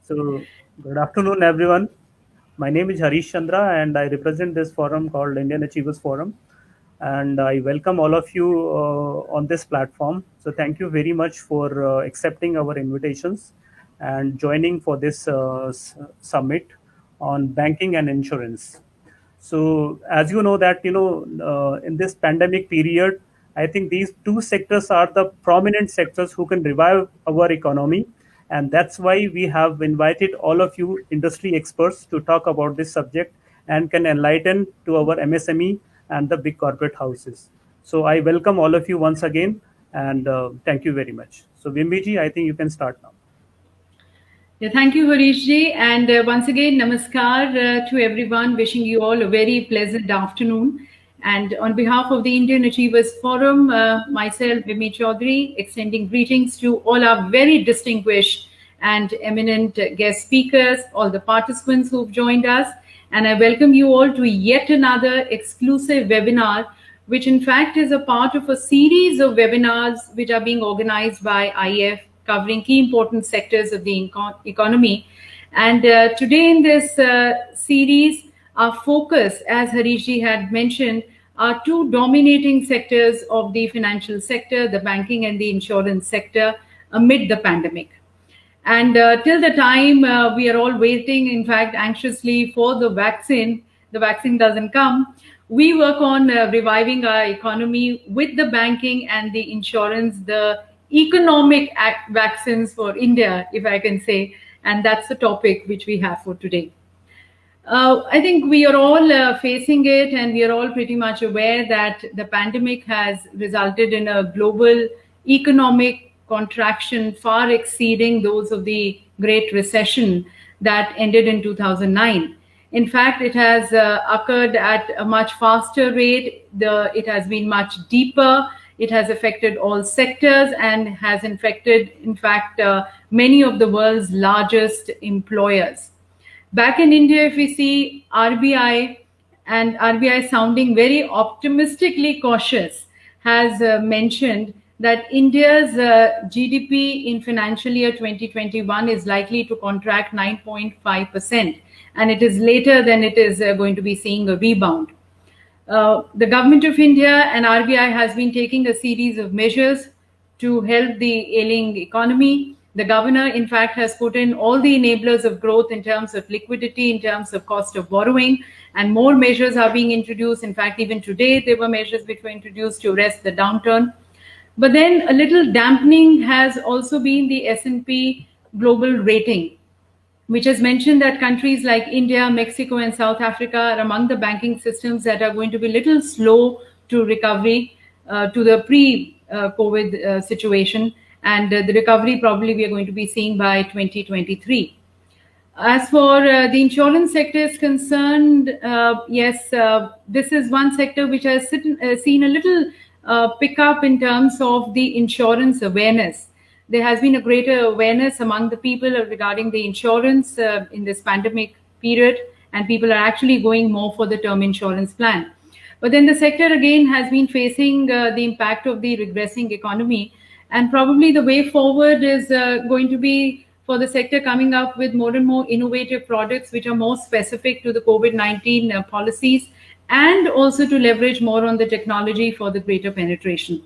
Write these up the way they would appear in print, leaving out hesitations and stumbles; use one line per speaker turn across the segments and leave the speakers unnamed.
So, good afternoon, everyone. My name is Harish Chandra, and I represent this forum called Indian Achievers Forum. And I welcome all of you on this platform. So, thank you very much for accepting our invitations and joining for this summit on banking and insurance. So, as you know that in this pandemic period, I think these two sectors are the prominent sectors who can revive our economy, and that's why we have invited all of you industry experts to talk about this subject and can enlighten to our MSME and the big corporate houses. So, I welcome all of you once again, and thank you very much. So, Vimbiji, I think you can start now.
Yeah, thank you, Harish ji. And once again, namaskar to everyone. Wishing you all a very pleasant afternoon. And on behalf of the Indian Achievers Forum, myself, Vimi Chaudhary, extending greetings to all our very distinguished and eminent guest speakers, all the participants who've joined us. And I welcome you all to yet another exclusive webinar, which in fact is a part of a series of webinars which are being organized by IF, covering key important sectors of the economy. And today in this series, our focus, as Harishji had mentioned, are two dominating sectors of the financial sector, the banking and the insurance sector, amid the pandemic. And till the time we are all waiting, in fact, anxiously for the vaccine doesn't come. We work on reviving our economy with the banking and the insurance, the economic vaccines for India, if I can say. And that's the topic which we have for today. I think we are all facing it, and we are all pretty much aware that the pandemic has resulted in a global economic contraction far exceeding those of the Great Recession that ended in 2009. In fact, it has occurred at a much faster rate. It has been much deeper. It has affected all sectors and has infected, in fact, many of the world's largest employers. Back in India, if we see RBI, and RBI sounding very optimistically cautious, has mentioned that India's GDP in financial year 2021 is likely to contract 9.5%, and it is later than it is going to be seeing a rebound. The government of India and RBI has been taking a series of measures to help the ailing economy. The governor, in fact, has put in all the enablers of growth in terms of liquidity, in terms of cost of borrowing, and more measures are being introduced. In fact, even today, there were measures which were introduced to arrest the downturn. But then a little dampening has also been the S&P global rating, which has mentioned that countries like India, Mexico, and South Africa are among the banking systems that are going to be a little slow to recovery to the pre-COVID situation. And the recovery probably we are going to be seeing by 2023. As for the insurance sector is concerned, yes, this is one sector which has seen a little pickup in terms of the insurance awareness. There has been a greater awareness among the people regarding the insurance in this pandemic period, and people are actually going more for the term insurance plan. But then the sector again has been facing the impact of the regressing economy, and probably the way forward is going to be for the sector coming up with more and more innovative products which are more specific to the COVID-19 policies, and also to leverage more on the technology for the greater penetration.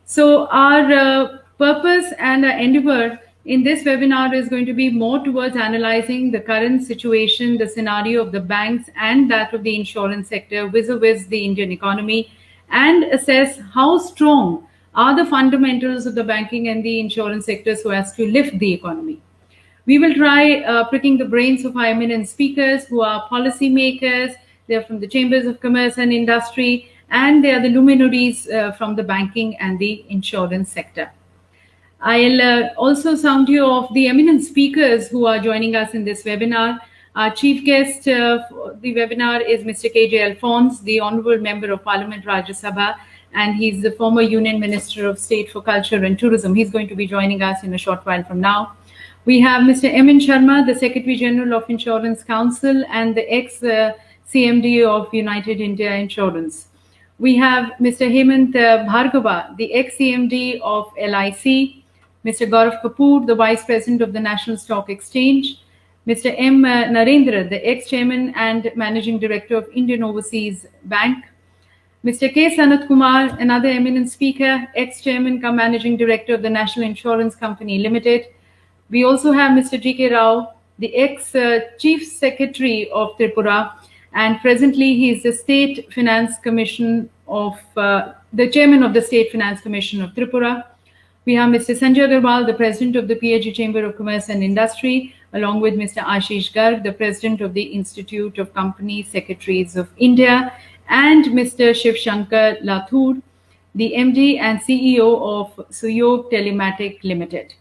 So our purpose and our endeavor in this webinar is going to be more towards analyzing the current situation, the scenario of the banks and that of the insurance sector vis-a-vis the Indian economy, and assess how strong are the fundamentals of the banking and the insurance sector so as to lift the economy. We will try pricking the brains of our eminent speakers who are policymakers. They're from the chambers of commerce and industry, and they are the luminaries from the banking and the insurance sector. I'll also sound you of the eminent speakers who are joining us in this webinar. Our chief guest for the webinar is Mr. KJ Alphonse, the Honorable Member of Parliament, Rajya Sabha, and he's the former Union Minister of State for Culture and Tourism. He's going to be joining us in a short while from now. We have Mr. M.N. Sharma, the Secretary General of Insurance Council and the ex-CMD of United India Insurance. We have Mr. Hemant Bhargava, the ex-CMD of LIC. Mr. Gaurav Kapoor, the Vice President of the National Stock Exchange, Mr. M. Narendra, the ex-chairman and Managing Director of Indian Overseas Bank, Mr. K. Sanat Kumar, another eminent speaker, ex-chairman cum Managing Director of the National Insurance Company Limited. We also have Mr. G.K. Rao, the ex-Chief Secretary of Tripura, and presently he is the State Finance Commission of, the Chairman of the State Finance Commission of Tripura. We have Mr. Sanjay Agarwal, the President of the PHG Chamber of Commerce and Industry, along with Mr. Ashish Garg, the President of the Institute of Company Secretaries of India, and Mr. Shiv Shankar Lathur, the MD and CEO of Suyog Telematic Limited.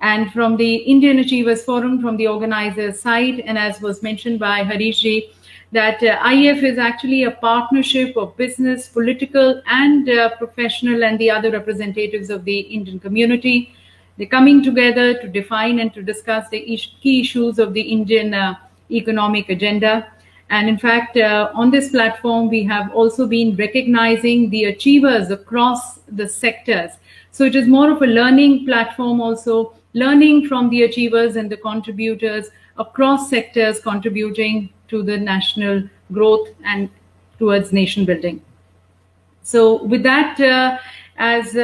And from the Indian Achievers Forum, from the organizers' side, and as was mentioned by Harish ji, that IEF is actually a partnership of business, political, and professional and the other representatives of the Indian community. They're coming together to define and to discuss the key issues of the Indian economic agenda. And in fact, on this platform, we have also been recognizing the achievers across the sectors. So it is more of a learning platform also, learning from the achievers and the contributors across sectors contributing to the national growth and towards nation building. So with that, as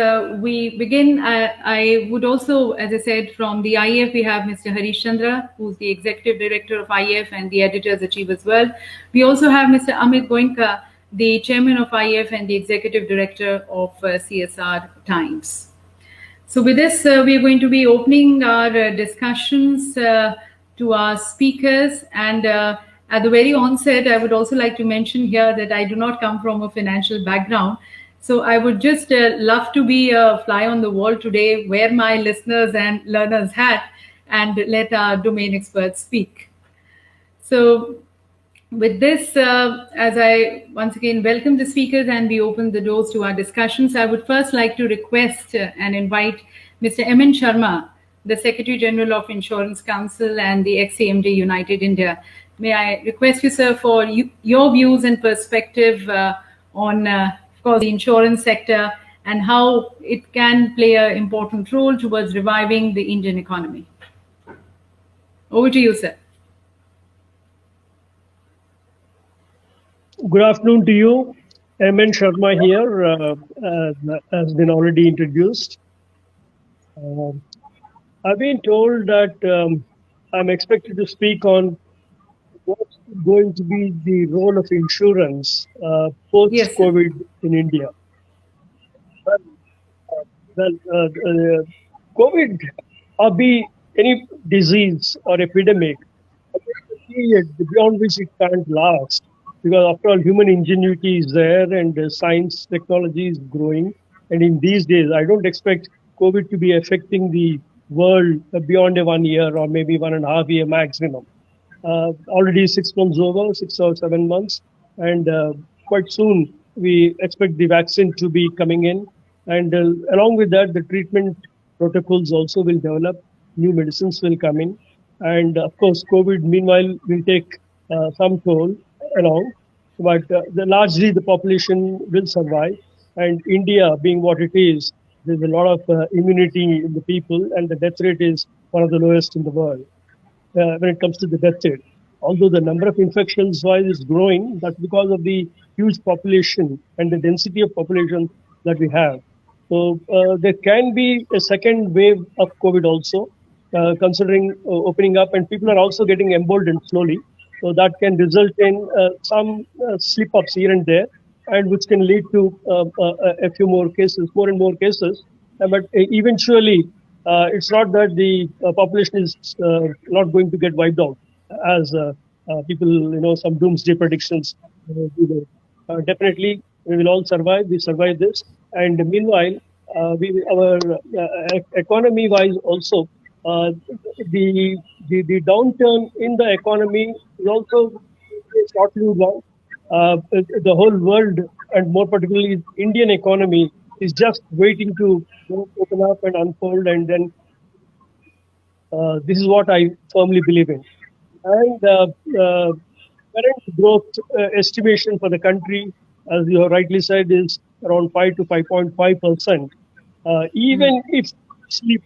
we begin, I would also, as I said, from the IEF, we have Mr. Harish Chandra, who's the Executive Director of IEF and the Editors-Achieve as well. We also have Mr. Amit Goenka, the Chairman of IEF and the Executive Director of CSR Times. So with this, we are going to be opening our discussions to our speakers. And at the very onset, I would also like to mention here that I do not come from a financial background. So I would just love to be a fly on the wall today, wear my listeners and learners hat, and let our domain experts speak. So with this, as I once again welcome the speakers and we open the doors to our discussions, I would first like to request and invite Mr. M.N. Sharma, the Secretary General of Insurance Council and the ex-CMD United India. May I request you, sir, for your views and perspective on, of course, the insurance sector and how it can play an important role towards reviving the Indian economy. Over to you, sir.
Good afternoon to you. M.N. Sharma here, has been already introduced. I've been told that I'm expected to speak on what's going to be the role of insurance post-COVID in India. COVID or be any disease or epidemic, a period beyond which it can't last. Because after all, human ingenuity is there and science technology is growing. And in these days, I don't expect COVID to be affecting the world beyond a 1 year or maybe 1.5 year maximum. Already 6 months over, 6 or 7 months. And quite soon, we expect the vaccine to be coming in. And along with that, the treatment protocols also will develop. New medicines will come in. And of course, COVID, meanwhile, will take some toll along, but largely the population will survive. And India being what it is, there's a lot of immunity in the people, and the death rate is one of the lowest in the world when it comes to the death rate. Although the number of infections wise is growing, that's because of the huge population and the density of population that we have. So there can be a second wave of COVID also, considering opening up, and people are also getting emboldened slowly. So that can result in some slip-ups here and there, and which can lead to a few more cases, more and more cases. But eventually, it's not that the population is not going to get wiped out, as people, some doomsday predictions. Definitely, we will all survive. We survive this, and meanwhile, our economy-wise also. The downturn in the economy is also short-lived one. The whole world, and more particularly Indian economy, is just waiting to open up and unfold, and then this is what I firmly believe in. And current growth estimation for the country, as you have rightly said, is around 5 to 5.5%. Even if sleep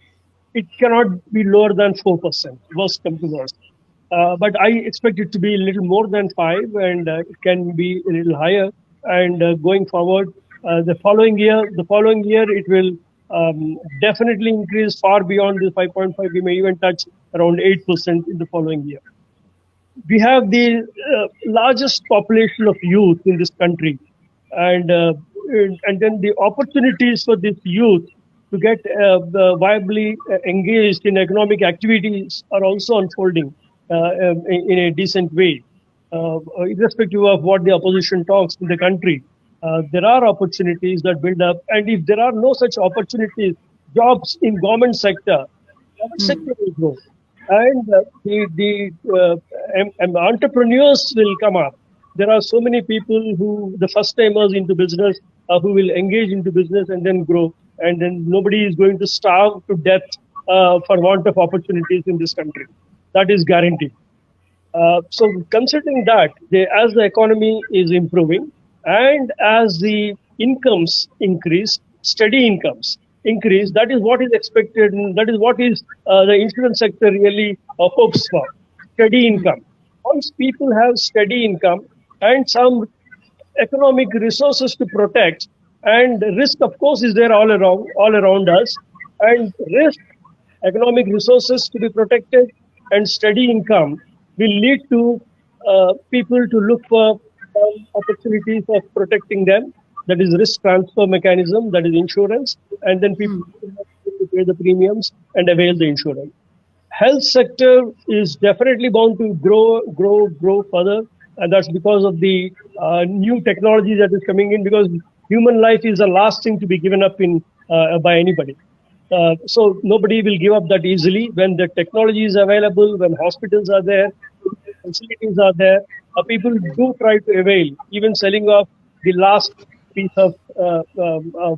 it cannot be lower than 4%, worst come to worst. But I expect it to be a little more than 5, and it can be a little higher. And going forward, the following year, it will definitely increase far beyond the 5.5. We may even touch around 8% in the following year. We have the largest population of youth in this country, and then the opportunities for this youth to get viably engaged in economic activities are also unfolding in a decent way. Irrespective of what the opposition talks in the country, there are opportunities that build up, and if there are no such opportunities, jobs in government sector will grow, and the entrepreneurs will come up. There are so many people who, the first timers into business, who will engage into business and then grow, and then nobody is going to starve to death for want of opportunities in this country. That is guaranteed. So considering that, as the economy is improving and as the incomes increase, steady incomes increase, that is what is expected, and that is what is the insurance sector really hopes for, steady income. Once people have steady income and some economic resources to protect, and risk of course is there all around us, and risk, economic resources to be protected, and steady income will lead to people to look for opportunities of protecting them. That is risk transfer mechanism, that is insurance, and then people have to pay the premiums and avail the insurance. Health sector is definitely bound to grow further, and that's because of the new technology that is coming in, because human life is the last thing to be given up in by anybody. So nobody will give up that easily. When the technology is available, when hospitals are there, facilities are there, people do try to avail, even selling off the last piece of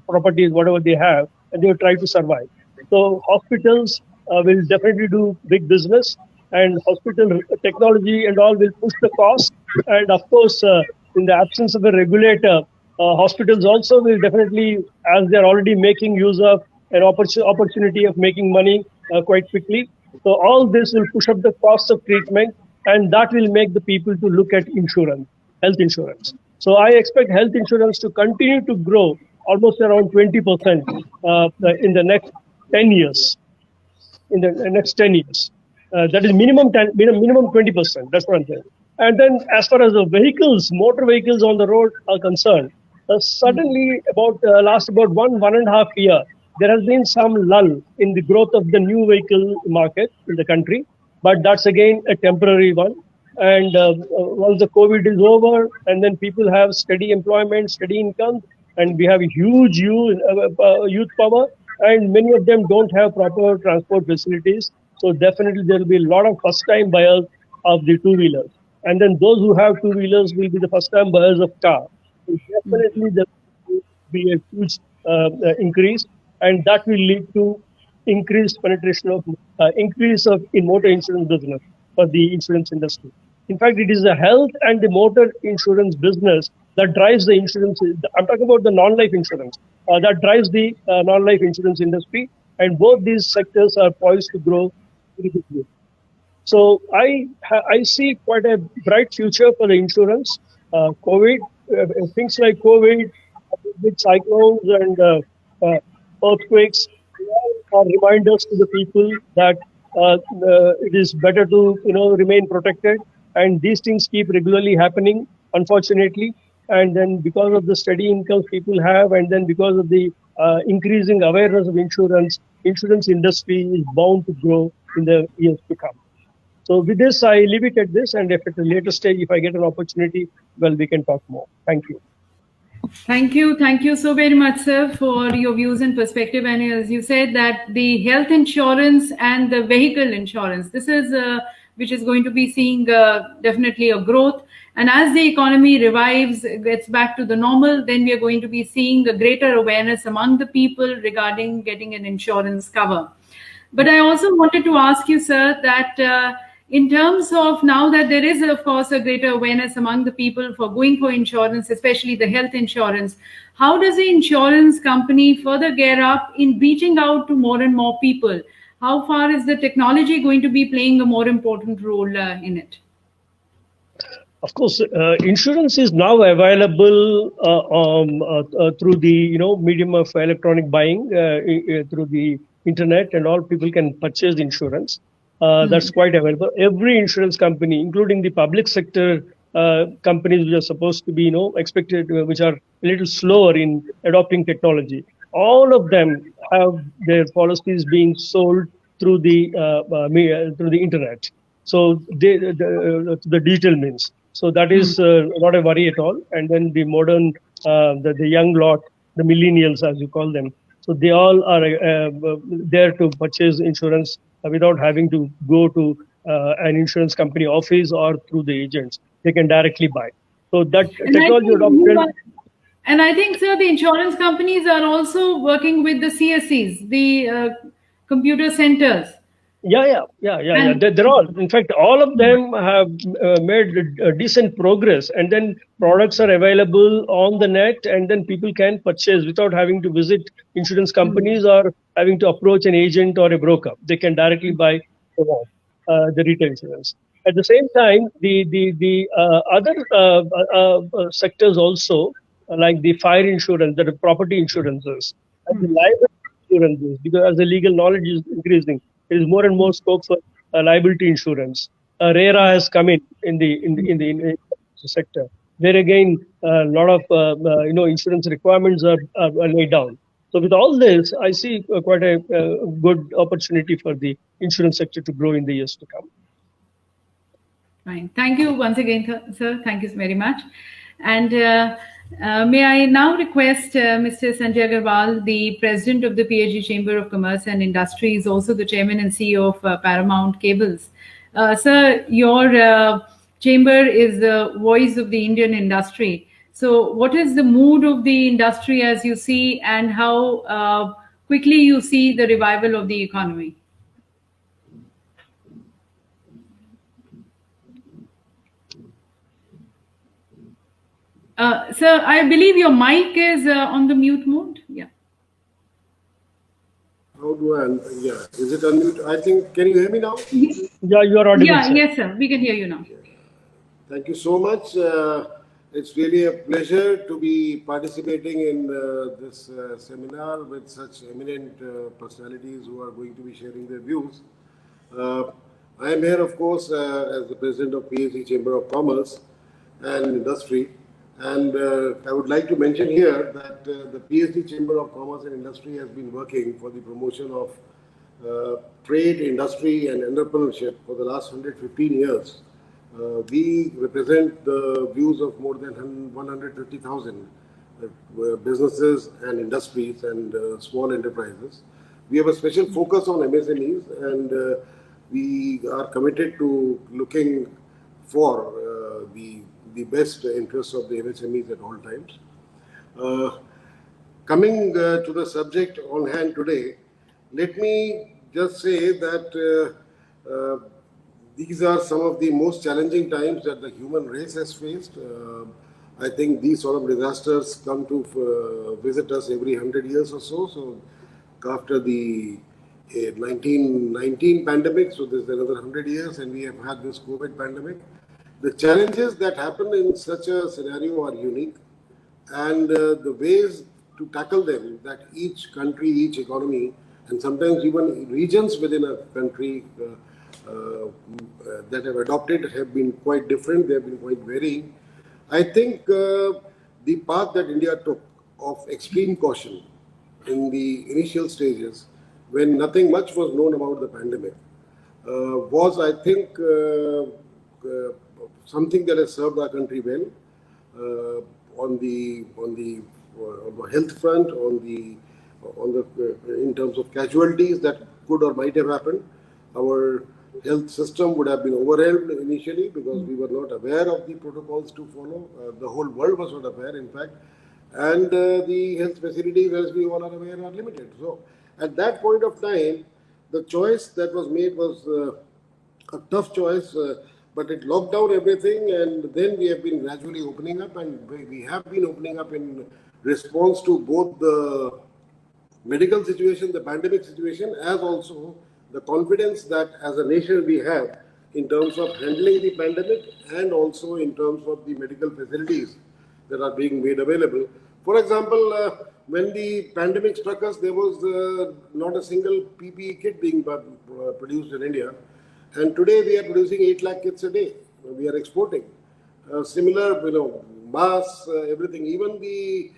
properties, whatever they have, and they will try to survive. So hospitals will definitely do big business, and hospital technology and all will push the cost. And of course, in the absence of a regulator, hospitals also will definitely, as they're already making use of an opportunity of making money quite quickly. So all this will push up the cost of treatment, and that will make the people to look at insurance, health insurance. So I expect health insurance to continue to grow almost around 20% in the next 10 years. In the next 10 years, that is minimum 20%. That's what I'm saying. And then, as far as the vehicles, motor vehicles on the road are concerned, suddenly about 1.5 years, there has been some lull in the growth of the new vehicle market in the country, but that's again a temporary one. And once the COVID is over, and then people have steady employment, steady income, and we have a huge youth power, and many of them don't have proper transport facilities. So definitely there will be a lot of first-time buyers of the two-wheelers. And then those who have two-wheelers will be the first-time buyers of car. So definitely there will be a huge increase, and that will lead to increased penetration of increase of in motor insurance business for the insurance industry. In fact, it is the health and the motor insurance business that drives the insurance. I'm talking about the non-life insurance that drives the non-life insurance industry, and both these sectors are poised to grow very quickly. So I see quite a bright future for the insurance. COVID, things like COVID, big cyclones and earthquakes are reminders to the people that it is better to remain protected. And these things keep regularly happening, unfortunately. And then because of the steady incomes people have, and then because of the increasing awareness of insurance industry is bound to grow in the years to come. So with this, I leave it at this, and if at a later stage, if I get an opportunity, well, we can talk more. Thank you.
Thank you so very much, sir, for your views and perspective. And as you said, that the health insurance and the vehicle insurance, this is which is going to be seeing definitely a growth. And as the economy revives, gets back to the normal, then we are going to be seeing a greater awareness among the people regarding getting an insurance cover. But I also wanted to ask you, sir, that in terms of now that there is, of course, a greater awareness among the people for going for insurance, especially the health insurance, how does the insurance company further gear up in reaching out to more and more people? how far is the technology going to be playing a more important role in it?
Of course, insurance is now available through the medium of electronic buying through the internet, and all people can purchase insurance. That's quite available. Every insurance company, including the public sector companies, which are supposed to be expected, which are a little slower in adopting technology, all of them have their policies being sold through through the internet. So the digital means. So that is not a worry at all. And then the modern, the young lot, the millennials as you call them, so they all are there to purchase insurance without having to go to an insurance company office or through the agents. They can directly buy. So that
And I
technology
think
adoption.
and I think, sir, the insurance companies are also working with the CSCs, the computer centers.
Yeah.
And
They're all, in fact, all of them have made decent progress, and then products are available on the net, and then people can purchase without having to visit insurance companies or having to approach an agent or a broker. They can directly buy the retail insurance. At the same time, the other sectors also, like the fire insurance, the property insurances, and the liability insurances, because as the legal knowledge is increasing, there is more and more scope for liability insurance. RERA has come in the sector, where again a lot of insurance requirements are laid down. So with all this, I see quite a good opportunity for the insurance sector to grow in the years to come.
fine. Thank you once again, sir. Thank you very much. And may I now request Mr. Sanjay Agarwal, the president of the PhD Chamber of Commerce and Industry, is also the chairman and CEO of Paramount Cables. Sir, your chamber is the voice of the Indian industry. So, what is the mood of the industry as you see, and how quickly you see the revival of the economy? Sir, I believe your mic is on the mute mode. Yeah.
How do I? Yeah, is it unmute? I think. Can you hear me now?
Yeah, you are audible.
Yeah,
Sir.
yes, sir. We can hear you now.
Thank you so much. It's really a pleasure to be participating in this seminar with such eminent personalities who are going to be sharing their views. I am here, of course, as the president of PhD Chamber of Commerce and Industry. And I would like to mention here that the PhD Chamber of Commerce and Industry has been working for the promotion of trade, industry, and entrepreneurship for the last 115 years. We represent the views of more than 150,000 businesses and industries and small enterprises. We have a special focus on MSMEs, and we are committed to looking for the best interests of the MSMEs at all times. Coming to the subject on hand today, let me just say that these are some of the most challenging times that the human race has faced. I think these sort of disasters come to visit us every 100 years or so. So after the 1919 pandemic, so there's another 100 years, and we have had this COVID pandemic. The challenges that happen in such a scenario are unique, and the ways to tackle them, that each country, each economy, and sometimes even regions within a country that have adopted have been quite different. They have been quite varying. I think the path that India took of extreme caution in the initial stages, when nothing much was known about the pandemic, was, I think, something that has served our country well on the health front, in terms of casualties that could or might have happened. Our health system would have been overwhelmed initially because we were not aware of the protocols to follow. The whole world was not aware, in fact, and the health facilities, as we all are aware, are limited. So, at that point of time, the choice that was made was a tough choice. But it locked down everything, and then we have been gradually opening up, and we have been opening up in response to both the medical situation, the pandemic situation, as also the confidence that as a nation we have in terms of handling the pandemic and also in terms of the medical facilities that are being made available. For example, when the pandemic struck us, there was not a single PPE kit being produced in India. And today we are producing 8 lakh kits a day. We are exporting. Similar, masks, everything, even the,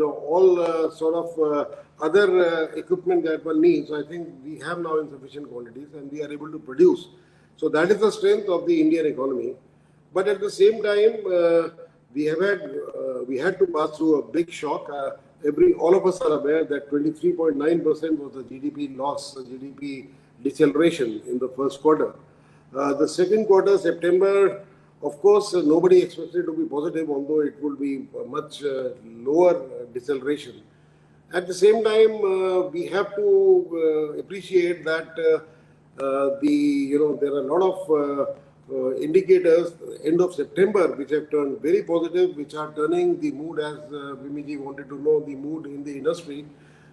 all sort of other equipment that one needs, I think we have now in sufficient quantities and we are able to produce. So that is the strength of the Indian economy. But at the same time, we had to pass through a big shock. All of us are aware that 23.9% was the GDP loss, the GDP deceleration in the first quarter. The second quarter, September, of course, nobody expected it to be positive, although it would be a much lower deceleration. At the same time, we have to appreciate that there are a lot of indicators end of September which have turned very positive, which are turning the mood, as Vimiji wanted to know, the mood in the industry.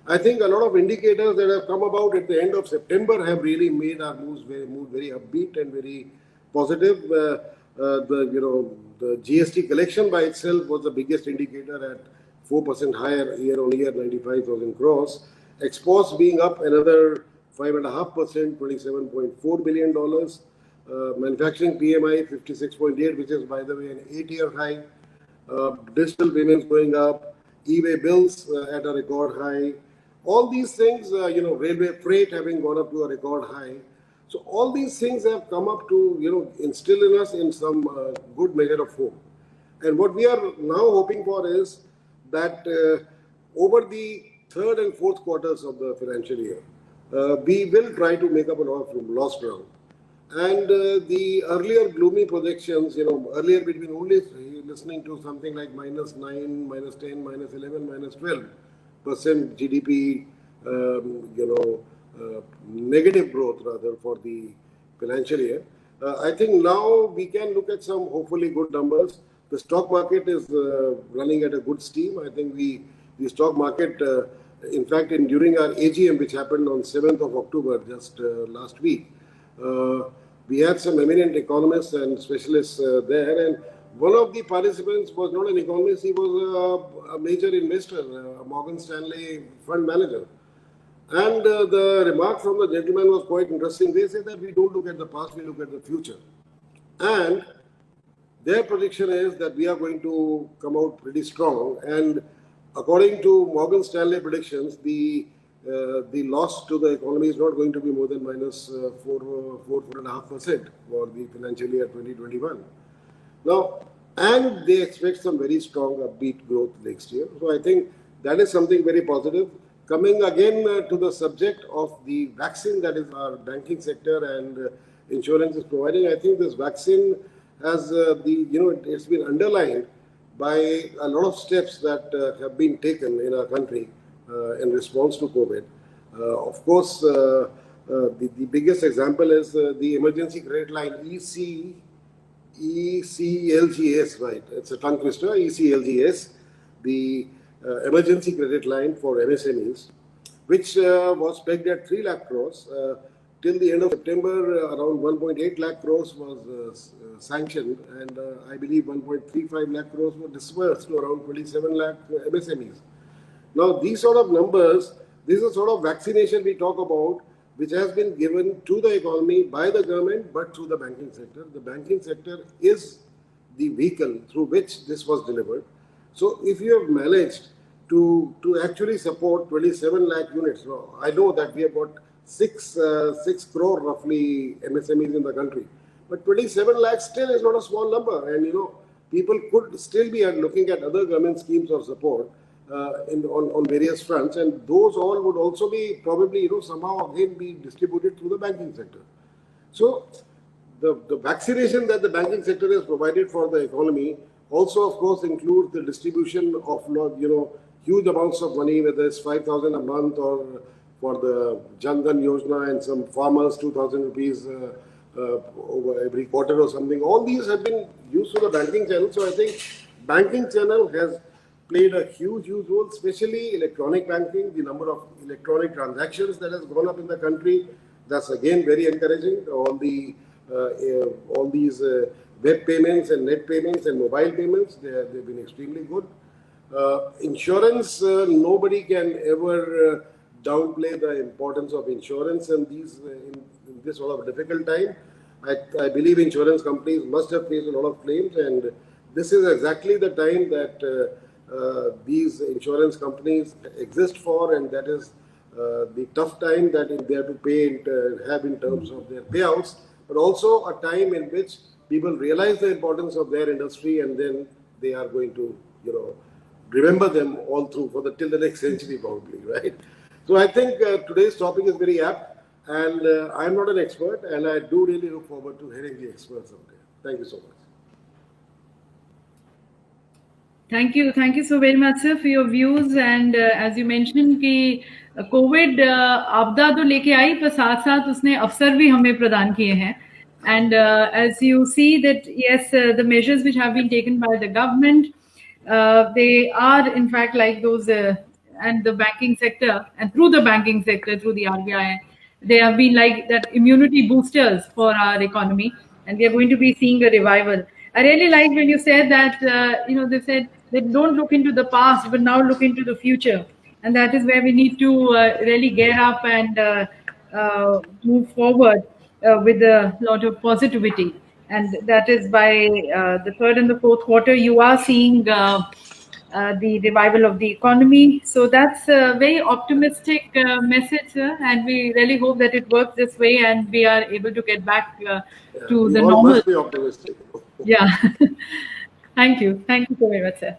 I think a lot of indicators that have come about at the end of September have really made our mood very upbeat and very positive. The GST collection by itself was the biggest indicator at 4% higher year on year, 95,000 crores. Exports being up another 5.5%, $27.4 billion. Manufacturing PMI 56.8, which is, by the way, an 8-year high. Digital payments going up. E-way bills at a record high. All these things, railway freight having gone up to a record high. So all these things have come up to, instill in us in some good measure of hope. And what we are now hoping for is that over the third and fourth quarters of the financial year, we will try to make up a lot of lost ground. And the earlier gloomy projections, earlier between only listening to something like -9, -10, -11, -12% GDP, negative growth rather for the financial year. I think now we can look at some hopefully good numbers. The stock market is running at a good steam. I think the stock market, in fact, during our AGM, which happened on 7th of October, just last week, we had some eminent economists and specialists there, and one of the participants was not an economist, he was a major investor, a Morgan Stanley fund manager. And the remark from the gentleman was quite interesting. They said that we don't look at the past, we look at the future. And their prediction is that we are going to come out pretty strong. And according to Morgan Stanley predictions, the loss to the economy is not going to be more than -4.5% for the financial year 2021. Now, and they expect some very strong upbeat growth next year. So I think that is something very positive. Coming again to the subject of the vaccine that is our banking sector and insurance is providing, I think this vaccine has it's been underlined by a lot of steps that have been taken in our country in response to COVID. Of course, the biggest example is the emergency credit line ECLGS, right? It's a tongue twister, ECLGS, the emergency credit line for MSMEs, which was pegged at 3 lakh crores. Till the end of September, around 1.8 lakh crores was sanctioned, and I believe 1.35 lakh crores were disbursed to around 27 lakh MSMEs. Now, these sort of numbers, this is sort of vaccination we talk about, which has been given to the economy by the government, but through the banking sector. The banking sector is the vehicle through which this was delivered. So if you have managed to actually support 27 lakh units, I know that we have got 6 crore roughly MSMEs in the country, but 27 lakhs still is not a small number. And, people could still be looking at other government schemes of support on various fronts, and those all would also be probably, somehow again be distributed through the banking sector. So the vaccination that the banking sector has provided for the economy also, of course, includes the distribution of, huge amounts of money, whether it's 5,000 a month or for the Jan Dhan Yojana and some farmers 2,000 rupees over every quarter or something. All these have been used through the banking channel. So I think banking channel has played a huge role, especially electronic banking. The number of electronic transactions that has gone up in the country, that's again very encouraging. All these web payments and net payments and mobile payments, they've been extremely good. Insurance, nobody can ever downplay the importance of insurance in this sort of difficult time. I believe insurance companies must have faced a lot of claims, and this is exactly the time that these insurance companies exist for, and that is the tough time that they have to pay have in terms of their payouts, but also a time in which people realize the importance of their industry, and then they are going to, remember them all through till the next century probably, right? So I think today's topic is very apt, and I'm not an expert, and I do really look forward to hearing the experts out there. Thank you so much.
Thank you so very much, sir, for your views. And as you mentioned कि COVID आपदा तो लेके आई, पर साथ साथ उसने अवसर भी हमें प्रदान किए हैं. And as you see that, yes, the measures which have been taken by the government, they are in fact like those, and the banking sector, and through the banking sector, through the RBI, they have been like that immunity boosters for our economy, and we are going to be seeing a revival. I really like when you said that, they said that don't look into the past, but now look into the future. And that is where we need to really gear up and move forward with a lot of positivity. And that is by the third and the fourth quarter, you are seeing the revival of the economy. So that's a very optimistic message, sir, and we really hope that it works this way and we are able to get back to the normal.
Must be optimistic.
Yeah. Thank you so very much, sir.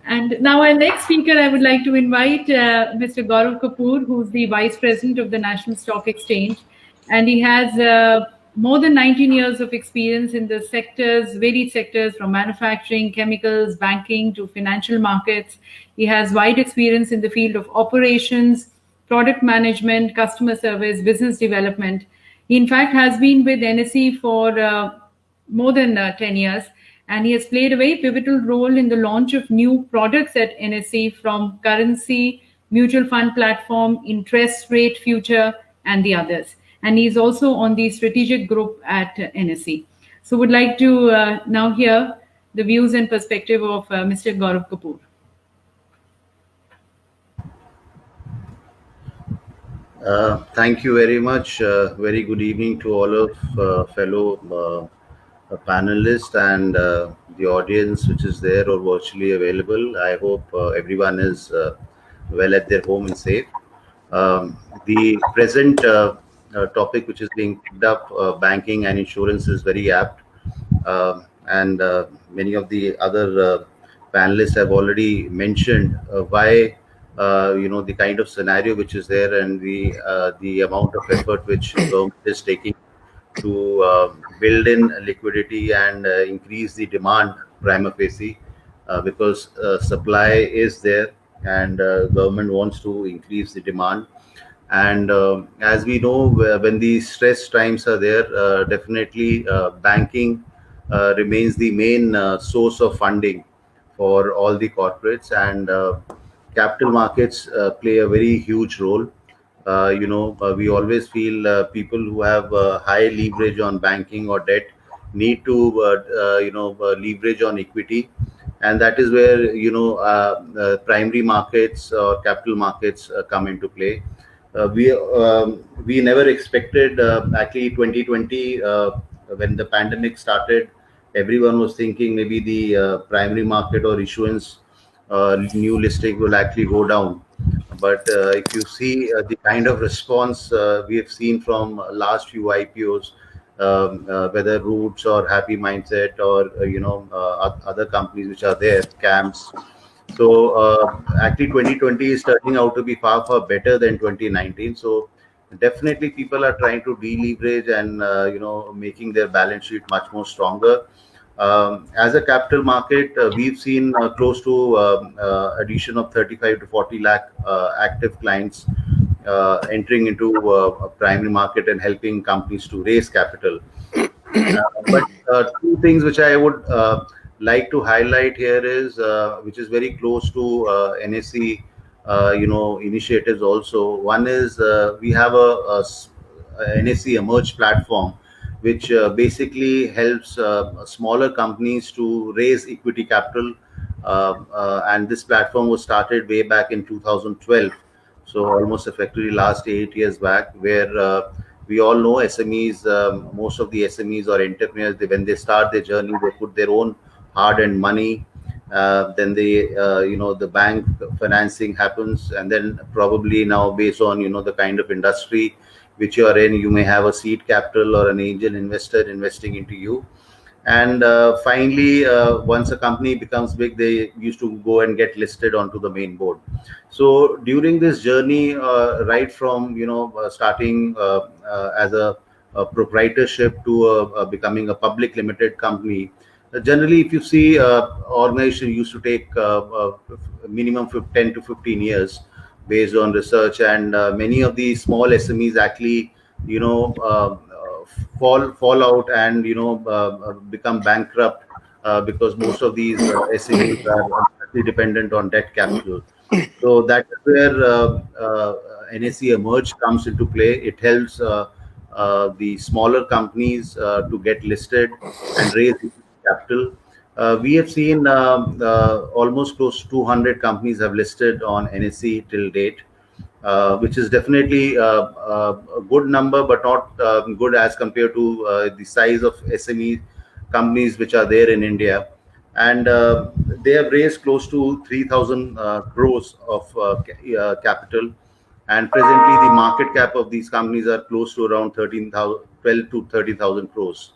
And now our next speaker, I would like to invite Mr. Gaurav Kapoor, who's the Vice President of the National Stock Exchange. And he has more than 19 years of experience in the varied sectors from manufacturing, chemicals, banking to financial markets. He has wide experience in the field of operations, product management, customer service, business development. He in fact has been with NSE for more than 10 years. And he has played a very pivotal role in the launch of new products at NSE, from currency, mutual fund platform, interest rate future, and the others. And he's also on the strategic group at NSE. So would like to now hear the views and perspective of Mr. Gaurav Kapoor.
Thank you very much. Very good evening to all of fellow panelists and the audience which is there or virtually available. I hope everyone is well at their home and safe. The present topic which is being picked up, banking and insurance, is very apt, and many of the other panelists have already mentioned why the kind of scenario which is there, and the amount of effort which government is taking to build in liquidity and increase the demand prima facie, because supply is there and government wants to increase the demand. And as we know, when the stress times are there, definitely banking remains the main source of funding for all the corporates, and capital markets play a very huge role. We always feel people who have high leverage on banking or debt need to leverage on equity, and that is where primary markets or capital markets come into play. We never expected, actually 2020, when the pandemic started, everyone was thinking maybe the primary market or issuance new listing will actually go down. But if you see the kind of response we have seen from last few IPOs, whether Roots or Happy Mindset or other companies which are there, CAMS. So actually 2020 is turning out to be far better than 2019. So definitely people are trying to deleverage and making their balance sheet much more stronger. As a capital market, we've seen close to addition of 35 to 40 lakh active clients entering into a primary market and helping companies to raise capital. But two things which I would like to highlight here is, which is very close to NSE, initiatives also. One is we have a NSE Emerge platform, which basically helps smaller companies to raise equity capital. And this platform was started way back in 2012, so almost effectively last 8 years back, where we all know SMEs, most of the SMEs or entrepreneurs, when they start their journey, they put their own hard-earned money. Then the bank financing happens, and then probably now based on the kind of industry which you are in, you may have a seed capital or an angel investor investing into you. And finally, once a company becomes big, they used to go and get listed onto the main board. So during this journey, right from starting as a proprietorship to becoming a public limited company, generally, if you see, organization used to take minimum 10 to 15 years based on research, and many of the small SMEs actually, fall out and become bankrupt because most of these SMEs are dependent on debt capital. So that is where NSE Emerge comes into play. It helps the smaller companies to get listed and raise capital. We have seen almost close to 200 companies have listed on NSE till date, which is definitely a good number, but not good as compared to the size of SME companies which are there in India. And they have raised close to 3,000 crores of capital. And presently, the market cap of these companies are close to around 12 to 30,000 crores.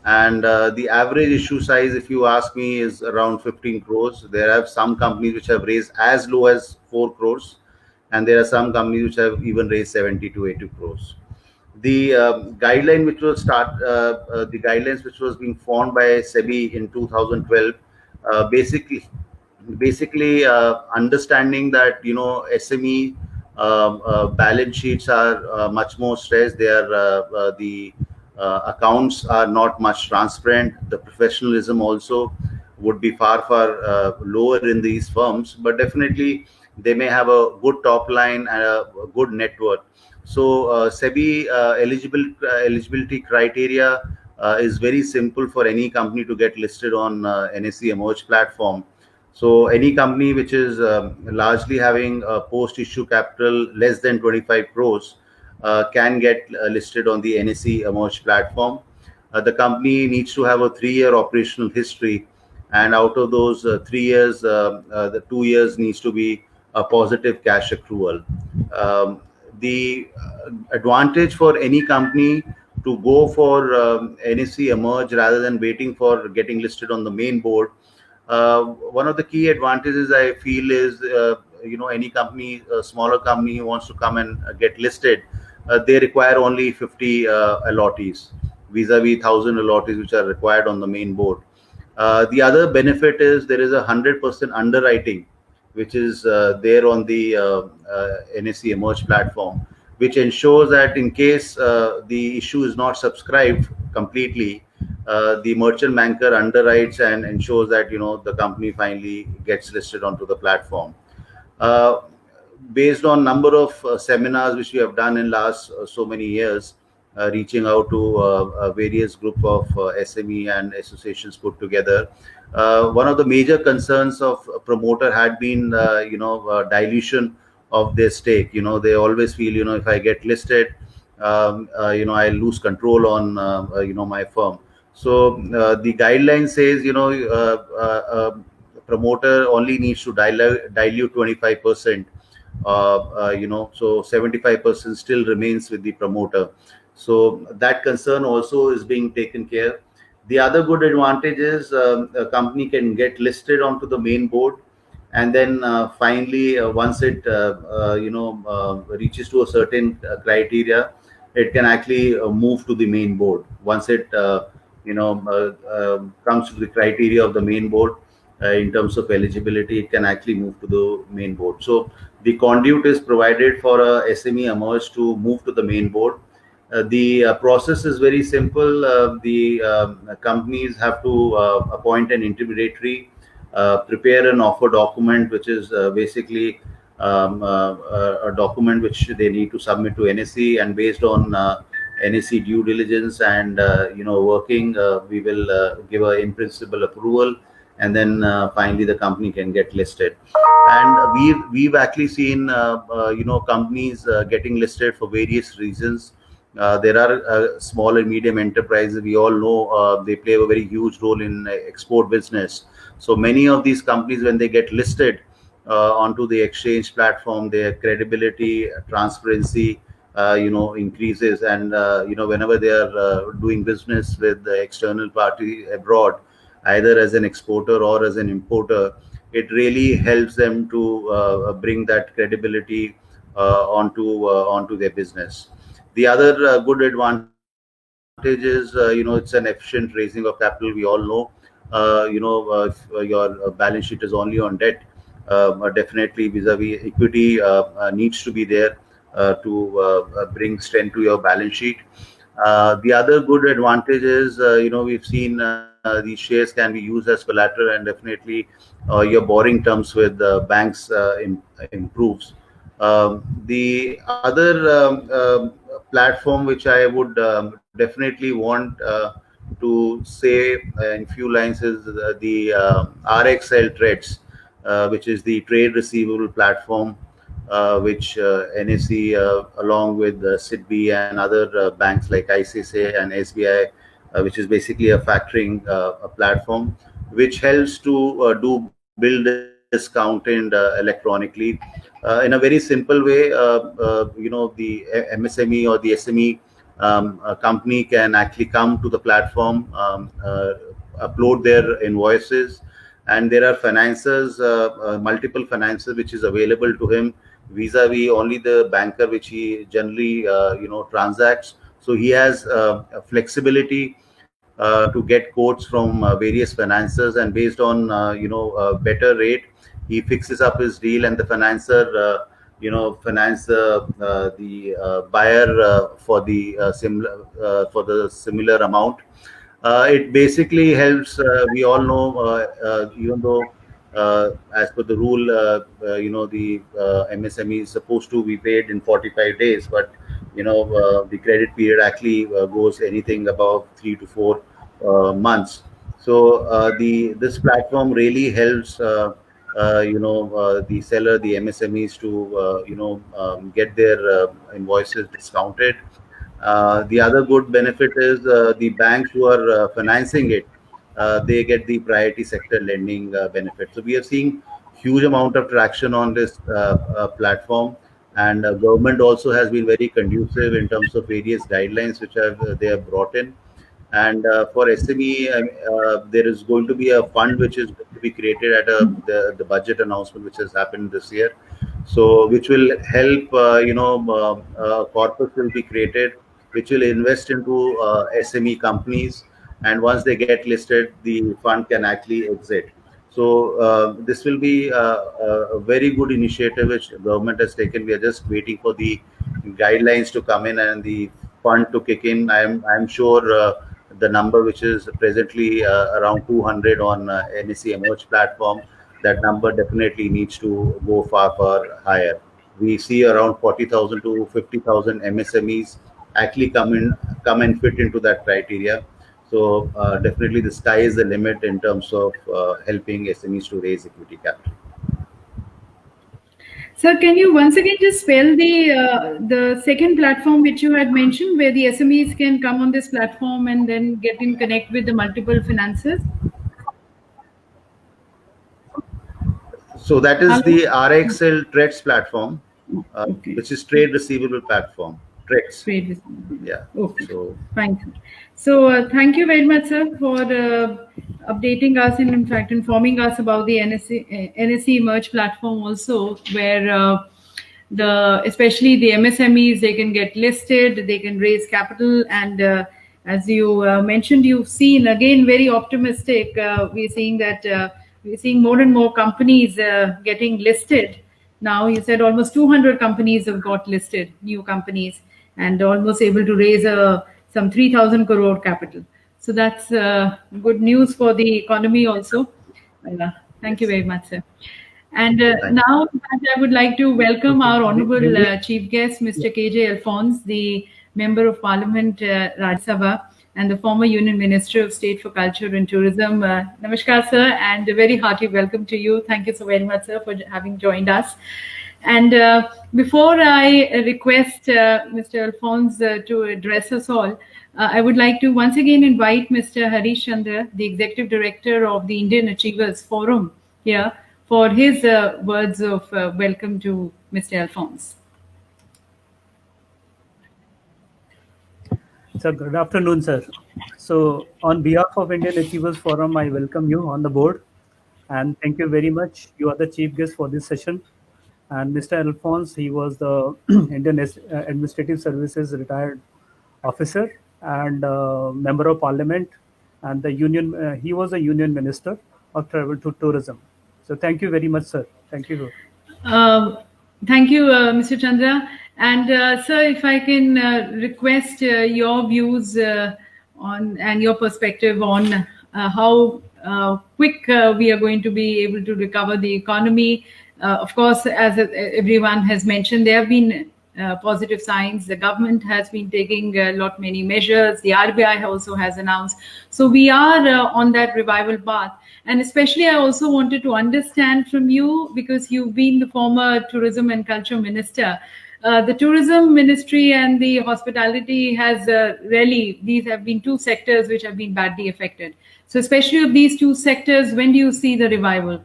And the average issue size, if you ask me, is around 15 crores. There are some companies which have raised as low as 4 crores, and there are some companies which have even raised 70 to 80 crores. The guideline which was the guidelines which was being formed by SEBI in 2012, basically understanding that SME balance sheets are much more stressed. They are the accounts are not much transparent. The professionalism also would be far lower in these firms, but definitely they may have a good top line and a good net worth. So SEBI eligibility criteria is very simple for any company to get listed on NSE Emerge platform. So any company which is largely having a post-issue capital less than 25 crores can get listed on the NSE Emerge platform. The company needs to have a 3-year operational history, and out of those 3 years, the 2 years needs to be a positive cash accrual. The advantage for any company to go for NSE Emerge rather than waiting for getting listed on the main board, one of the key advantages I feel is, any company, a smaller company who wants to come and get listed, they require only 50 allottees vis-a-vis 1,000 allottees which are required on the main board. The other benefit is there is 100% underwriting which is there on the NSE Emerge platform, which ensures that in case the issue is not subscribed completely, the merchant banker underwrites and ensures that the company finally gets listed onto the platform. Based on number of seminars which we have done in last so many years, reaching out to various group of SME and associations put together, one of the major concerns of a promoter had been dilution of their stake. They always feel if I get listed, I lose control on my firm. So the guideline says promoter only needs to dilute 25%. So 75% still remains with the promoter. So that concern also is being taken care. The other good advantage is a company can get listed onto the main board, and then finally, once it reaches to a certain criteria, it can actually move to the main board. Once it comes to the criteria of the main board in terms of eligibility, it can actually move to the main board. So the conduit is provided for a SME Emerge to move to the main board. The process is very simple. The companies have to appoint an intermediary, prepare an offer document, which is basically a document which they need to submit to NSE, and based on NSE due diligence and working, we will give a in principle approval, and then finally the company can get listed. And we've actually seen companies getting listed for various reasons. There are small and medium enterprises. We all know they play a very huge role in export business. So many of these companies, when they get listed onto the exchange platform, their credibility, transparency, increases. And whenever they are doing business with the external party abroad, either as an exporter or as an importer, it really helps them to bring that credibility onto their business. The other good advantage is, it's an efficient raising of capital. We all know, if your balance sheet is only on debt, definitely vis-a-vis equity needs to be there to bring strength to your balance sheet. The other good advantage is, we've seen these shares can be used as collateral, and definitely your borrowing terms with banks improves. The other platform which I would definitely want to say in few lines is the RXL Trades, which is the trade receivable platform, which NSE along with SIDBI and other banks like ICICI and SBI, which is basically a factoring a platform, which helps to do bill discounting electronically in a very simple way. The MSME or the SME company can actually come to the platform, upload their invoices, and there are financiers, multiple financiers which is available to him vis-a-vis only the banker which he generally transacts. So he has flexibility to get quotes from various financiers, and based on better rate, he fixes up his deal, and the financier finance the buyer for the similar amount. It basically helps. We all know, even though as per the rule, the MSME is supposed to be paid in 45 days, but the credit period actually goes anything above 3 to 4 months. So this platform really helps the seller, the MSMEs to get their invoices discounted. The other good benefit is the banks who are financing it, they get the priority sector lending benefit. So we are seeing huge amount of traction on this platform, and government also has been very conducive in terms of various guidelines which they have brought in. And for SME, there is going to be a fund which is going to be created at the budget announcement which has happened this year. So which will help, corpus will be created, which will invest into SME companies. And once they get listed, the fund can actually exit. So this will be a very good initiative which government has taken. We are just waiting for the guidelines to come in and the fund to kick in. I'm sure the number which is presently around 200 on NSE Emerge platform, that number definitely needs to go far higher. We see around 40,000 to 50,000 MSMEs actually come and fit into that criteria. So definitely the sky is the limit in terms of helping SMEs to raise equity capital.
Sir, can you once again just spell the second platform which you had mentioned, where the SMEs can come on this platform and then get in connect with the multiple financiers?
So that is the RXL Trades platform,
Okay.
which is trade receivable platform. Trades.
Trade receivable.
Yeah.
Okay.
So
fine. So thank you very much, sir, for updating us and in fact informing us about the NSE Emerge platform also, where especially the MSMEs, they can get listed, they can raise capital, and as you mentioned, you've seen again very optimistic. We're seeing that we're seeing more and more companies getting listed. Now you said almost 200 companies have got listed, new companies. and almost able to raise some 3,000 crore capital. So that's good news for the economy also. Thank you
Yes.
very much, sir. And
Thank
now I would like to welcome our Honorable
Really?
Chief Guest, Mr. KJ Alphonse, the Member of Parliament, Rajya Sabha, and the former Union Minister of State for Culture and Tourism. Namaskar, sir, and a very hearty welcome to you. Thank you so very much, sir, for having joined us. And before I request Mr. Alphonse to address us all, I would like to once again invite Mr. Harish Chandra, the Executive Director of the Indian Achievers Forum, here for his words of welcome to Mr. Alphonse.
So good afternoon, sir. So on behalf of Indian Achievers Forum, I welcome you on the board and thank you very much. You are the chief guest for this session. And Mr. Alphonse, he was the Indian Administrative Services retired officer and member of parliament and the union. He was a union minister of travel to tourism. So thank you very much, sir. Thank you.
Thank you, Mr. Chandra. And sir, if I can request your views on and your perspective on how quick we are going to be able to recover the economy. Of course, as everyone has mentioned, there have been positive signs. The government has been taking a lot many measures. The RBI also has announced. So we are on that revival path. And especially, I also wanted to understand from you, because you've been the former tourism and culture minister. The tourism ministry and the hospitality has really, these have been two sectors which have been badly affected. So especially of these two sectors, when do you see the revival?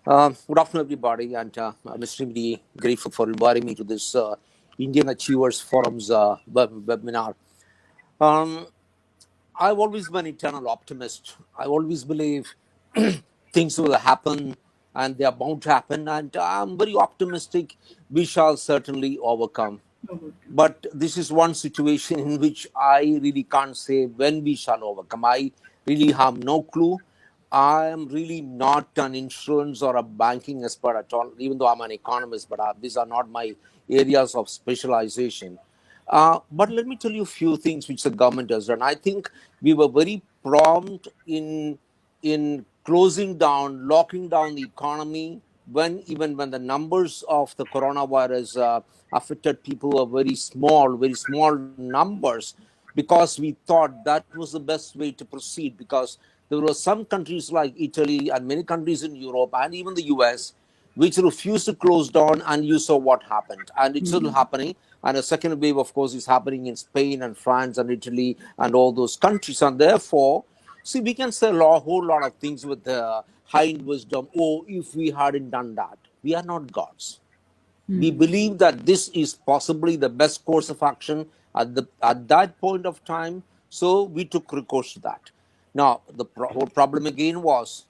Good afternoon, everybody, and I'm extremely grateful for inviting me to this Indian Achievers Forum's webinar. I've always been an eternal optimist. I always believe things will happen and they are bound to happen, and I'm very optimistic we shall certainly overcome. But this is one situation in which I really can't say when we shall overcome. I really have no clue. I am really not an insurance or a banking expert at all, even though I'm an economist, but these are not my areas of specialization. But let me tell you a few things which the government has done. I think we were very prompt in closing down, locking down the economy even when the numbers of the coronavirus affected people were very small numbers, because we thought that was the best way to proceed, because there were some countries like Italy and many countries in Europe and even the US which refused to close down, and you saw what happened. And it's still happening. And a second wave, of course, is happening in Spain and France and Italy and all those countries. And therefore, see, we can say a whole lot of things with high wisdom. Oh, if we hadn't done that. We are not gods. We believe that this is possibly the best course of action at that point of time. So we took recourse to that. Now, the whole problem again was,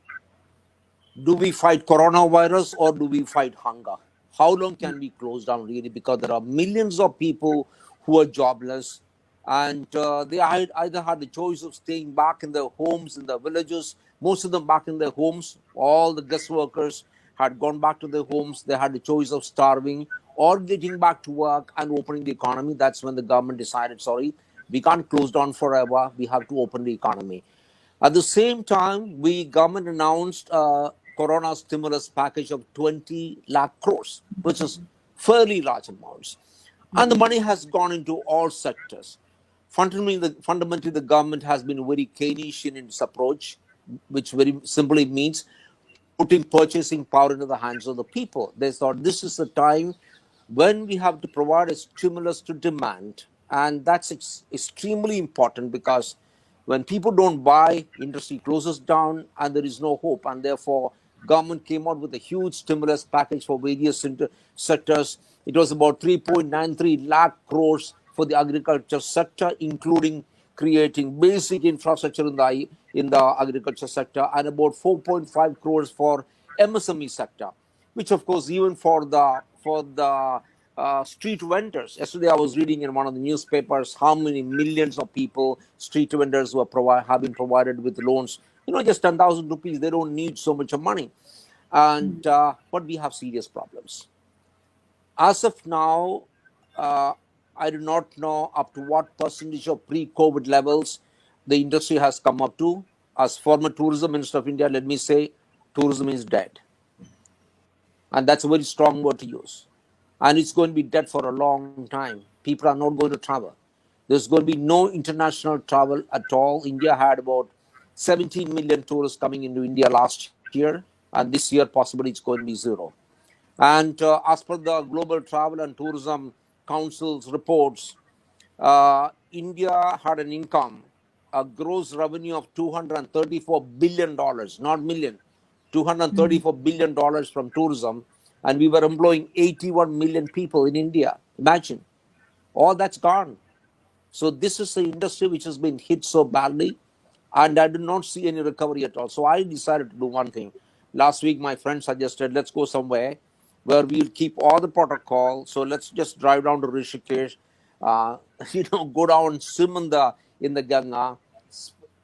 do we fight coronavirus or do we fight hunger? How long can we close down, really? Because there are millions of people who are jobless, and they either had the choice of staying back in their homes, in their villages, most of them back in their homes. All the guest workers had gone back to their homes. They had the choice of starving or getting back to work and opening the economy. That's when the government decided, sorry, we can't close down forever. We have to open the economy. At the same time, government announced a corona stimulus package of 20 lakh crores, which is fairly large amounts. And the money has gone into all sectors. Fundamentally, the government has been very Keynesian in its approach, which very simply means putting purchasing power into the hands of the people. They thought this is the time when we have to provide a stimulus to demand. And that's extremely important, because when people don't buy, industry closes down and there is no hope. And therefore, government came out with a huge stimulus package for various sectors. It was about 3.93 lakh crores for the agriculture sector, including creating basic infrastructure in the agriculture sector, and about 4.5 crores for MSME sector, which of course, even for the street vendors. Yesterday, I was reading in one of the newspapers how many millions of people, street vendors, have been provided with loans. Just 10,000 rupees. They don't need so much of money, and but we have serious problems. As of now, I do not know up to what percentage of pre-COVID levels the industry has come up to. As former tourism minister of India, let me say, tourism is dead. And that's a very strong word to use. And it's going to be dead for a long time. People are not going to travel. There's going to be no international travel at all. India had about 17 million tourists coming into India last year, and this year possibly it's going to be zero. And as per the Global Travel and Tourism Council's reports, India had an income, a gross revenue of $234 billion, not million, $234 billion from tourism. And we were employing 81 million people in India. Imagine, all that's gone. So this is the industry which has been hit so badly, and I did not see any recovery at all. So I decided to do one thing. Last week, my friend suggested, let's go somewhere where we'll keep all the protocol. So let's just drive down to Rishikesh, go down, swim in the Ganga,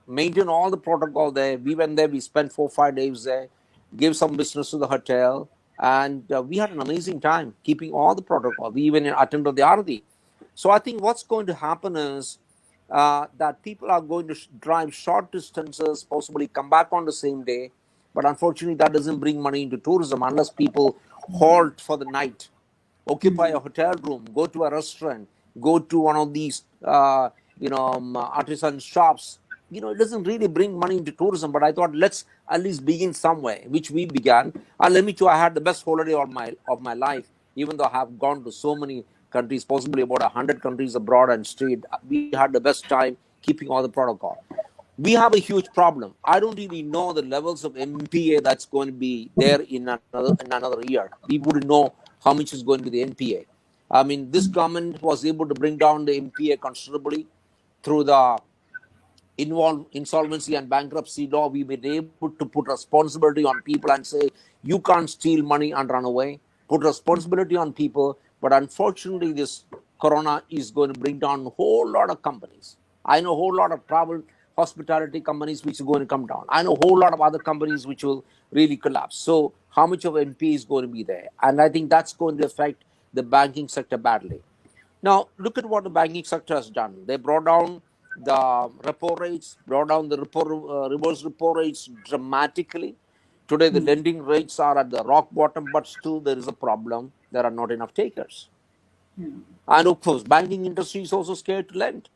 maintain all the protocol there. We went there, we spent 4 or 5 days there, gave some business to the hotel, and we had an amazing time keeping all the protocol. We even attended the Aarti. So I think what's going to happen is that people are going to drive short distances, possibly come back on the same day. But unfortunately, that doesn't bring money into tourism unless people halt for the night, occupy a hotel room, go to a restaurant, go to one of these, artisan shops. It doesn't really bring money into tourism. But I thought, let's at least begin somewhere, which we began. And let me tell you, I had the best holiday of my life, even though I have gone to so many countries, possibly about 100 countries abroad and stayed. We had the best time keeping all the protocol. We have a huge problem. I don't really know the levels of NPA that's going to be there in another year. We wouldn't know how much is going to be the NPA. I mean, this government was able to bring down the NPA considerably through the insolvency and bankruptcy law. We've been able to put responsibility on people and say, you can't steal money and run away. Put responsibility on people. But unfortunately, this corona is going to bring down a whole lot of companies. I know a whole lot of travel, hospitality companies which are going to come down. I know a whole lot of other companies which will really collapse. So how much of NP is going to be there? And I think that's going to affect the banking sector badly. Now, look at what the banking sector has done. They brought down the repo rates, brought down the reverse repo rates dramatically. Today, the lending rates are at the rock bottom, but still there is a problem. There are not enough takers. And of course, banking industry is also scared to lend.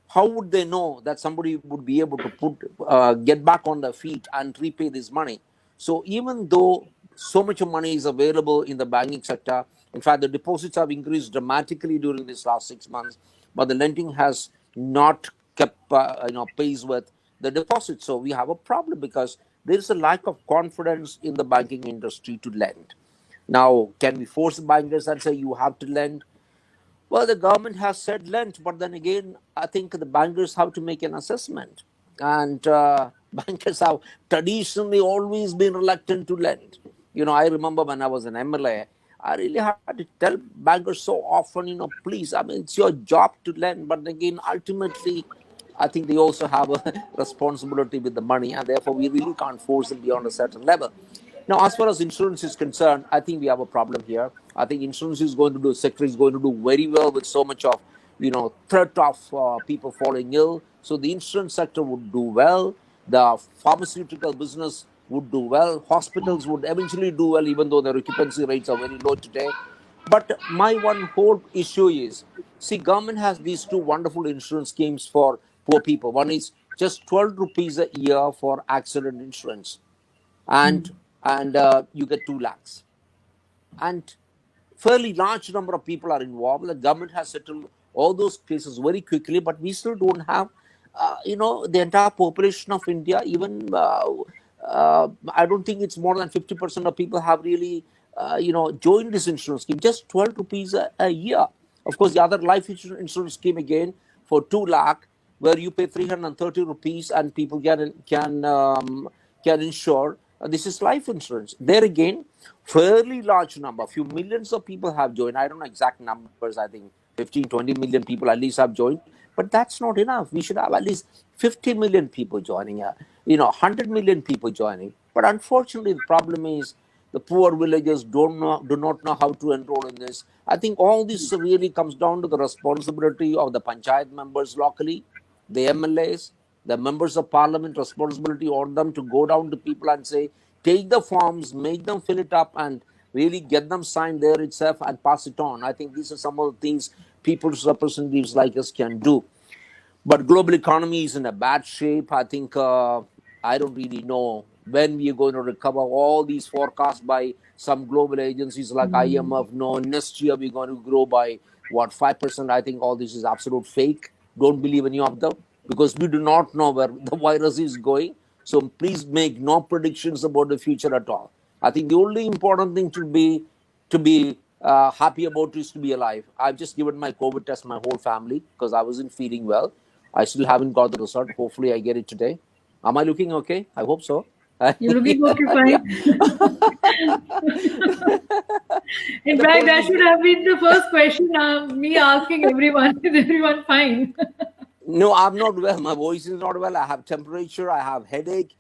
How would they know that somebody would be able to get back on their feet and repay this money? So even though so much of money is available in the banking sector, in fact, the deposits have increased dramatically during this last 6 months, but the lending has not kept pace with the deposits. So we have a problem because there is a lack of confidence in the banking industry to lend. Now, can we force the bankers and say you have to lend? Well, the government has said lend, but then again, I think the bankers have to make an assessment. And bankers have traditionally always been reluctant to lend. I remember when I was an MLA, I really had to tell bankers so often, please, I mean, it's your job to lend. But again, ultimately, I think they also have a responsibility with the money, and therefore we really can't force them beyond a certain level. Now, as far as insurance is concerned, I think we have a problem here. I think insurance sector is going to do very well with so much of, threat of people falling ill. So the insurance sector would do well. The pharmaceutical business would do well. Hospitals would eventually do well, even though their occupancy rates are very low today. But my one whole issue is, see, government has these two wonderful insurance schemes for poor people. One is just 12 rupees a year for accident insurance, and you get 2 lakhs. And fairly large number of people are involved. The government has settled all those cases very quickly, but we still don't have, the entire population of India. Even I don't think it's more than 50% of people have really, joined this insurance scheme. Just 12 rupees a year. Of course, the other life insurance scheme again for 2 lakh, where you pay 330 rupees and people can insure. This is life insurance. There again, fairly large number, a few millions of people have joined. I don't know exact numbers. I think 15, 20 million people at least have joined. But that's not enough. We should have at least 50 million people joining, 100 million people joining. But unfortunately, the problem is The poor villagers do not know how to enroll in this. I think all this really comes down to the responsibility of the panchayat members locally, the MLAs, the members of parliament, responsibility on them to go down to people and say, take the forms, make them fill it up, and really get them signed there itself and pass it on. I think these are some of the things people's representatives like us can do. But global economy is in a bad shape. I think I don't really know when we are going to recover. All these forecasts by some global agencies like IMF, no, next year we're going to grow by what, 5%. I think all this is absolute fake. Don't believe any of them, because we do not know where the virus is going. So please make no predictions about the future at all. I think the only important thing to be happy about is to be alive. I've just given my COVID test, my whole family, because I wasn't feeling well. I still haven't got the result. Hopefully, I get it today. Am I looking okay? I hope so.
You're looking okay, fine. In fact, that should have been the first question. Me asking everyone, is everyone fine?
No, I'm not well. My voice is not well. I have temperature. I have headache.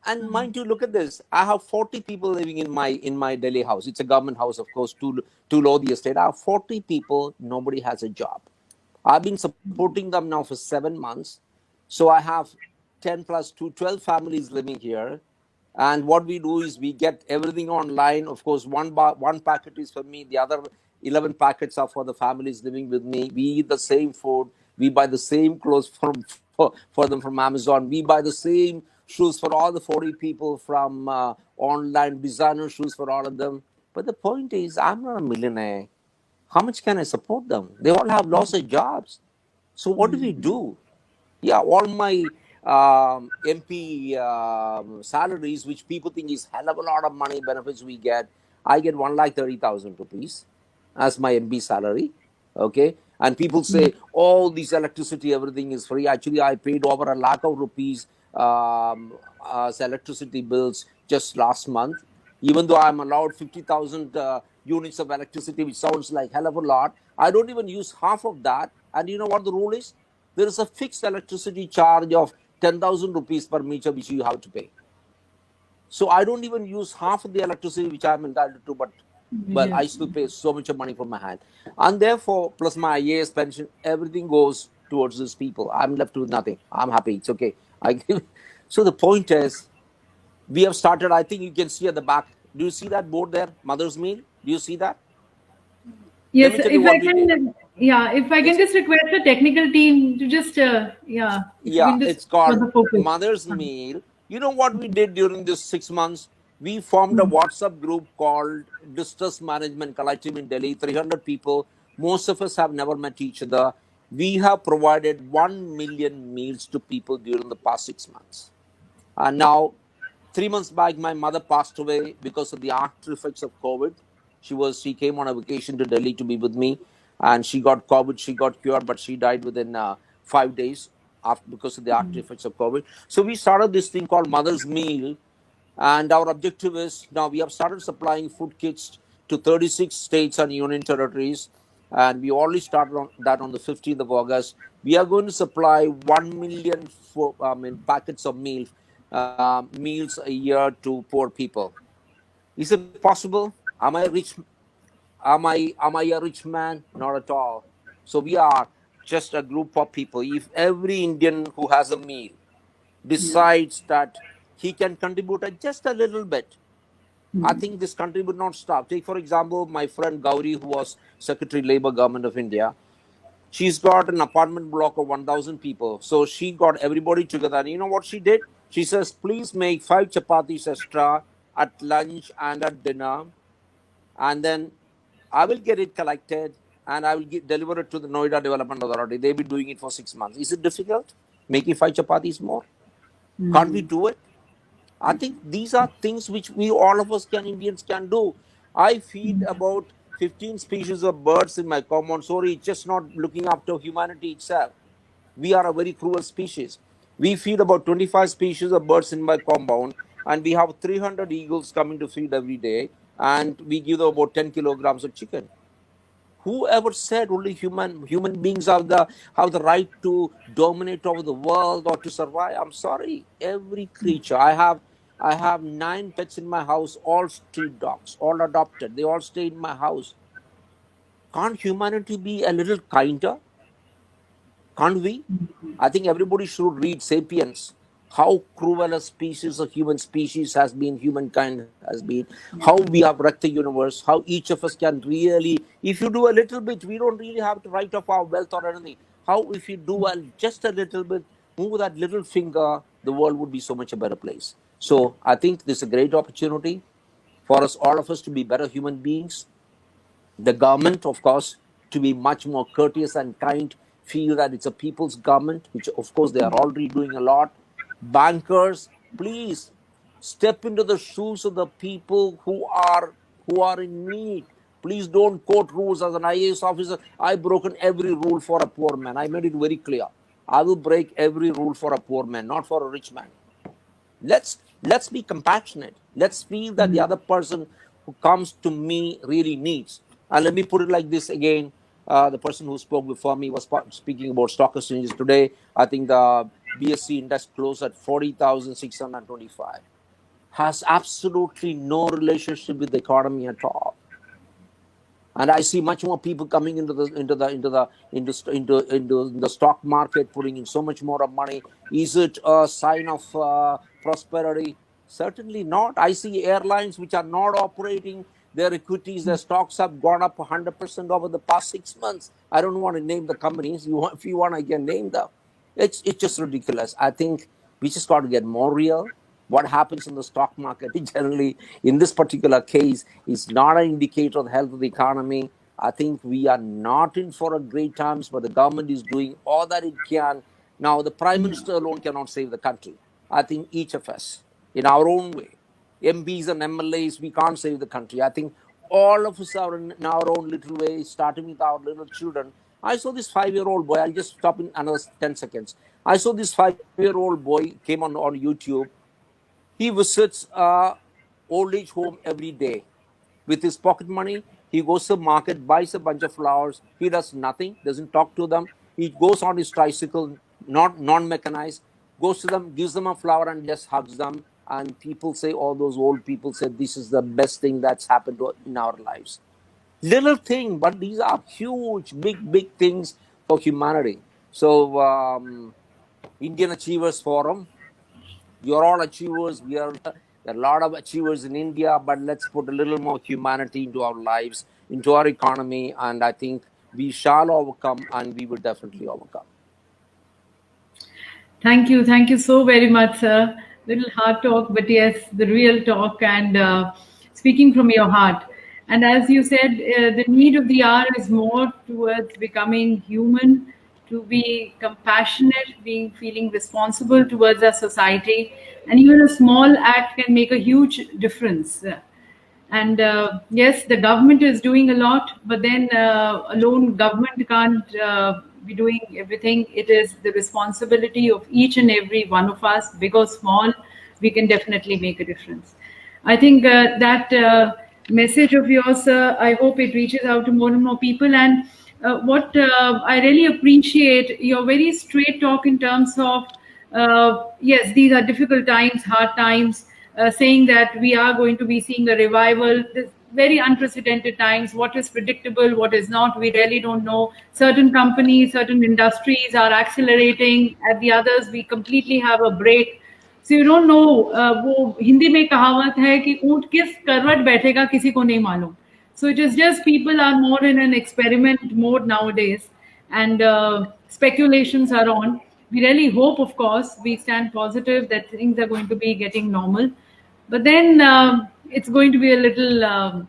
And mind you, look at this. I have 40 people living in my Delhi house. It's a government house, of course, to Lodi estate. I have 40 people. Nobody has a job. I've been supporting them now for 7 months. So I have 10 plus 12 families living here. And what we do is we get everything online. Of course, one packet is for me. The other 11 packets are for the families living with me. We eat the same food. We buy the same clothes for them from Amazon. We buy the same shoes for all the 40 people from online, designer shoes for all of them. But the point is, I'm not a millionaire. How much can I support them? They all have lost their jobs. So what do we do? Yeah, all my MP salaries, which people think is hell of a lot of money, benefits we get, I get 1,30,000 rupees as my MP salary. Okay. And people say, oh, this electricity, everything is free. Actually, I paid over 1 lakh of rupees as electricity bills just last month. Even though I'm allowed 50,000 units of electricity, which sounds like hell of a lot, I don't even use half of that. And you know what the rule is? There is a fixed electricity charge of 10,000 rupees per meter, which you have to pay. So I don't even use half of the electricity which I'm entitled to, but I still pay so much of money from my hand. And therefore, plus my IAS pension, everything goes towards these people. I'm left with nothing. I'm happy. It's okay. So the point is, we have started, I think you can see at the back. Do you see that board there? Mother's Meal? Do you see that?
Yes, if I can, if I can just request the technical team to just,
It's called Mother's Meal. You know what we did during this 6 months? We formed a WhatsApp group called Distress Management Collective in Delhi, 300 people. Most of us have never met each other. We have provided 1 million meals to people during the past 6 months. And now, 3 months back, my mother passed away because of the after effects of COVID. She came on a vacation to Delhi to be with me, and she got COVID. She got cured, but she died within 5 days because of the after effects of COVID. So we started this thing called Mother's Meal, and our objective is, now we have started supplying food kits to 36 states and union territories, and we already started on that on the 15th of August. We are going to supply 1 million packets of meals a year to poor people. Is it possible? Am I rich? Am I a rich man? Not at all. So we are just a group of people. If every Indian who has a meal decides that he can contribute just a little bit, I think this country would not stop. Take, for example, my friend Gauri, who was Secretary Labour Government of India. She's got an apartment block of 1,000 people. So she got everybody together. And you know what she did? She says, please make 5 chapatis extra at lunch and at dinner. And then I will get it collected and I will deliver it to the Noida Development Authority. They've been doing it for 6 months. Is it difficult? Making 5 chapatis more? Can't we do it? I think these are things which all of us Indians can do. I feed about 15 species of birds in my compound. Sorry, it's just not looking after humanity itself. We are a very cruel species. We feed about 25 species of birds in my compound, and we have 300 eagles coming to feed every day, and we give them about 10 kilograms of chicken. Whoever said only human beings have the right to dominate over the world or to survive? I'm sorry. Every creature. I I have 9 pets in my house, all street dogs, all adopted. They all stay in my house. Can't humanity be a little kinder? Can't we? I think everybody should read *Sapiens*. How cruel a species, a human species has been, humankind has been, how we have wrecked the universe, how each of us can really, if you do a little bit, we don't really have to write off our wealth or anything. How if you do just a little bit, move that little finger, the world would be so much a better place. So I think this is a great opportunity for us, all of us, to be better human beings. The government, of course, to be much more courteous and kind, feel that it's a people's government, which of course they are already doing a lot. Bankers, please step into the shoes of the people who are in need. Please don't quote rules. As an IAS officer, I've broken every rule for a poor man. I made it very clear. I will break every rule for a poor man, not for a rich man. Let's be compassionate. Let's feel that the other person who comes to me really needs. And let me put it like this again. The person who spoke before me was speaking about stock exchanges today. I think the BSE index closed at 40,625. Has absolutely no relationship with the economy at all. And I see much more people coming into the stock market, putting in so much more of money. Is it a sign of prosperity? Certainly not. I see airlines which are not operating. Their equities, their stocks have gone up 100% over the past 6 months. I don't want to name the companies. If you want, I can name them. It's just ridiculous. I think we just got to get more real. What happens in the stock market generally, in this particular case, is not an indicator of the health of the economy. I think we are not in for a great times, but the government is doing all that it can. Now, the Prime Minister alone cannot save the country. I think each of us, in our own way, MPs and MLAs, we can't save the country. I think all of us are in our own little way, starting with our little children. I saw this 5-year-old boy. I'll just stop in another 10 seconds. I saw this 5-year-old boy came on YouTube. He visits an old age home every day. With his pocket money, he goes to the market, buys a bunch of flowers. He does nothing, doesn't talk to them. He goes on his tricycle, non-mechanized, goes to them, gives them a flower and just hugs them. And people say, all those old people said, this is the best thing that's happened in our lives. Little thing, but these are huge, big things for humanity. So, Indian Achievers Forum, you're all achievers. There are a lot of achievers in India, but let's put a little more humanity into our lives, into our economy, and I think we shall overcome, and we will definitely overcome.
Thank you so very much, sir. Little hard talk, but yes, the real talk, and speaking from your heart. And as you said, the need of the hour is more towards becoming human, to be compassionate, feeling responsible towards our society, and even a small act can make a huge difference. And yes, the government is doing a lot, but then alone government can't be doing everything. It is the responsibility of each and every one of us, big or small. We can definitely make a difference. I think that message of yours, I hope it reaches out to more and more people. And what I really appreciate, your very straight talk in terms of, yes, these are difficult times, hard times, saying that we are going to be seeing a revival. This very unprecedented times. What is predictable, what is not, we really don't know. Certain companies, certain industries are accelerating. At the others, we completely have a break. So you don't know. वो हिंदी में कहावत है कि ऊंट किस करवट बैठेगा किसी को नहीं मालूम. So it is just people are more in an experiment mode nowadays, and speculations are on. We really hope, of course, we stand positive that things are going to be getting normal. But then it's going to be a little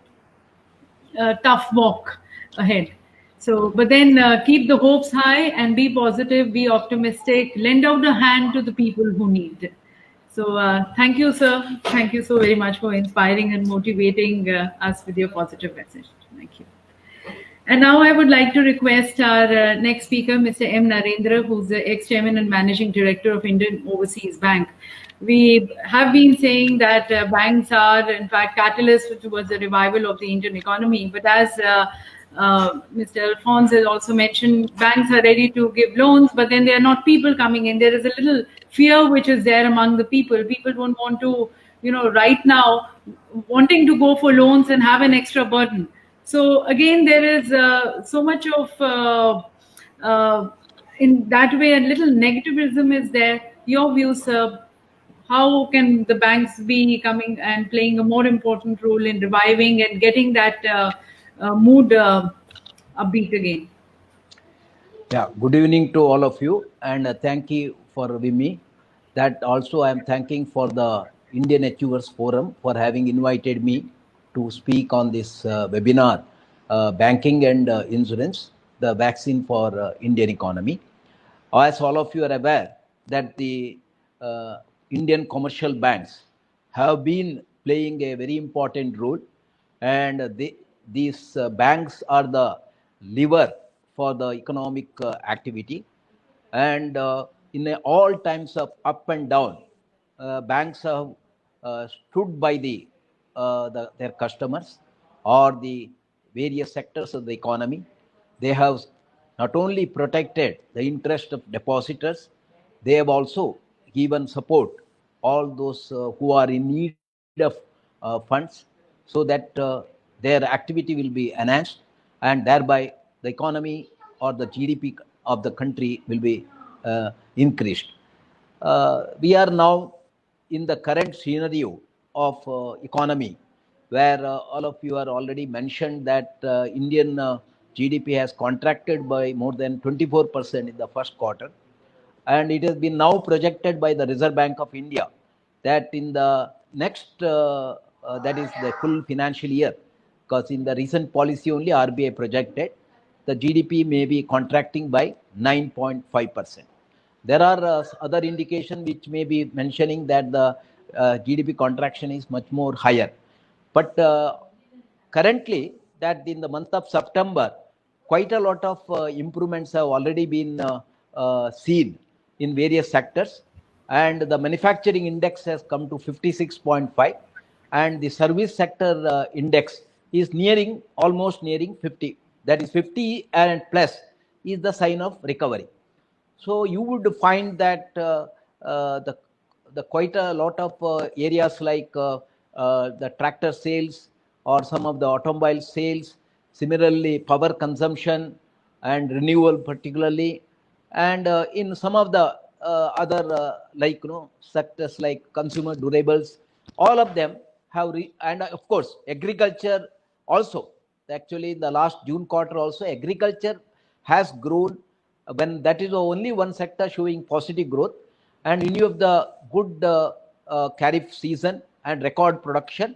tough walk ahead. So, but then keep the hopes high and be positive, be optimistic, lend out a hand to the people who need. So thank you, sir. Thank you so very much for inspiring and motivating us with your positive message. Thank you. And now I would like to request our next speaker, Mr. M. Narendra, who's the ex-chairman and managing director of Indian Overseas Bank. We have been saying that banks are, in fact, catalysts towards the revival of the Indian economy. But as Mr. Alphonse has also mentioned, banks are ready to give loans, but then there are not people coming in. There is a little fear which is there among the people. People don't want to right now wanting to go for loans and have an extra burden. So again, there is so much of in that way a little negativism is there. Your views, sir? How can the banks be coming and playing a more important role in reviving and getting that mood upbeat again?
Yeah, good evening to all of you, and thank you for having me. That also I am thanking for the Indian Achievers Forum for having invited me to speak on this webinar, banking and insurance, the vaccine for Indian economy. As all of you are aware, that the Indian commercial banks have been playing a very important role, and these banks are the lever for the economic activity. And in all times of up and down, banks have stood by their customers or the various sectors of the economy. They have not only protected the interest of depositors, they have also given support all those who are in need of funds, so that their activity will be enhanced, and thereby the economy or the GDP of the country will be increased. We are now in the current scenario of economy, where all of you are already mentioned that Indian GDP has contracted by more than 24% in the first quarter, and it has been now projected by the Reserve Bank of India that in the next, that is the full financial year, because in the recent policy only RBI projected the GDP may be contracting by 9.5%. There are other indications which may be mentioning that the GDP contraction is much more higher. But currently, that in the month of September, quite a lot of improvements have already been seen in various sectors, and the manufacturing index has come to 56.5, and the service sector index is almost nearing 50. That is 50 and plus is the sign of recovery. So you would find that the quite a lot of areas like the tractor sales or some of the automobile sales, similarly power consumption and renewal particularly, and in some of the other sectors like consumer durables, all of them have and of course agriculture also. Actually, the last June quarter also agriculture has grown, when that is the only one sector showing positive growth, and in view of the good kharif season and record production,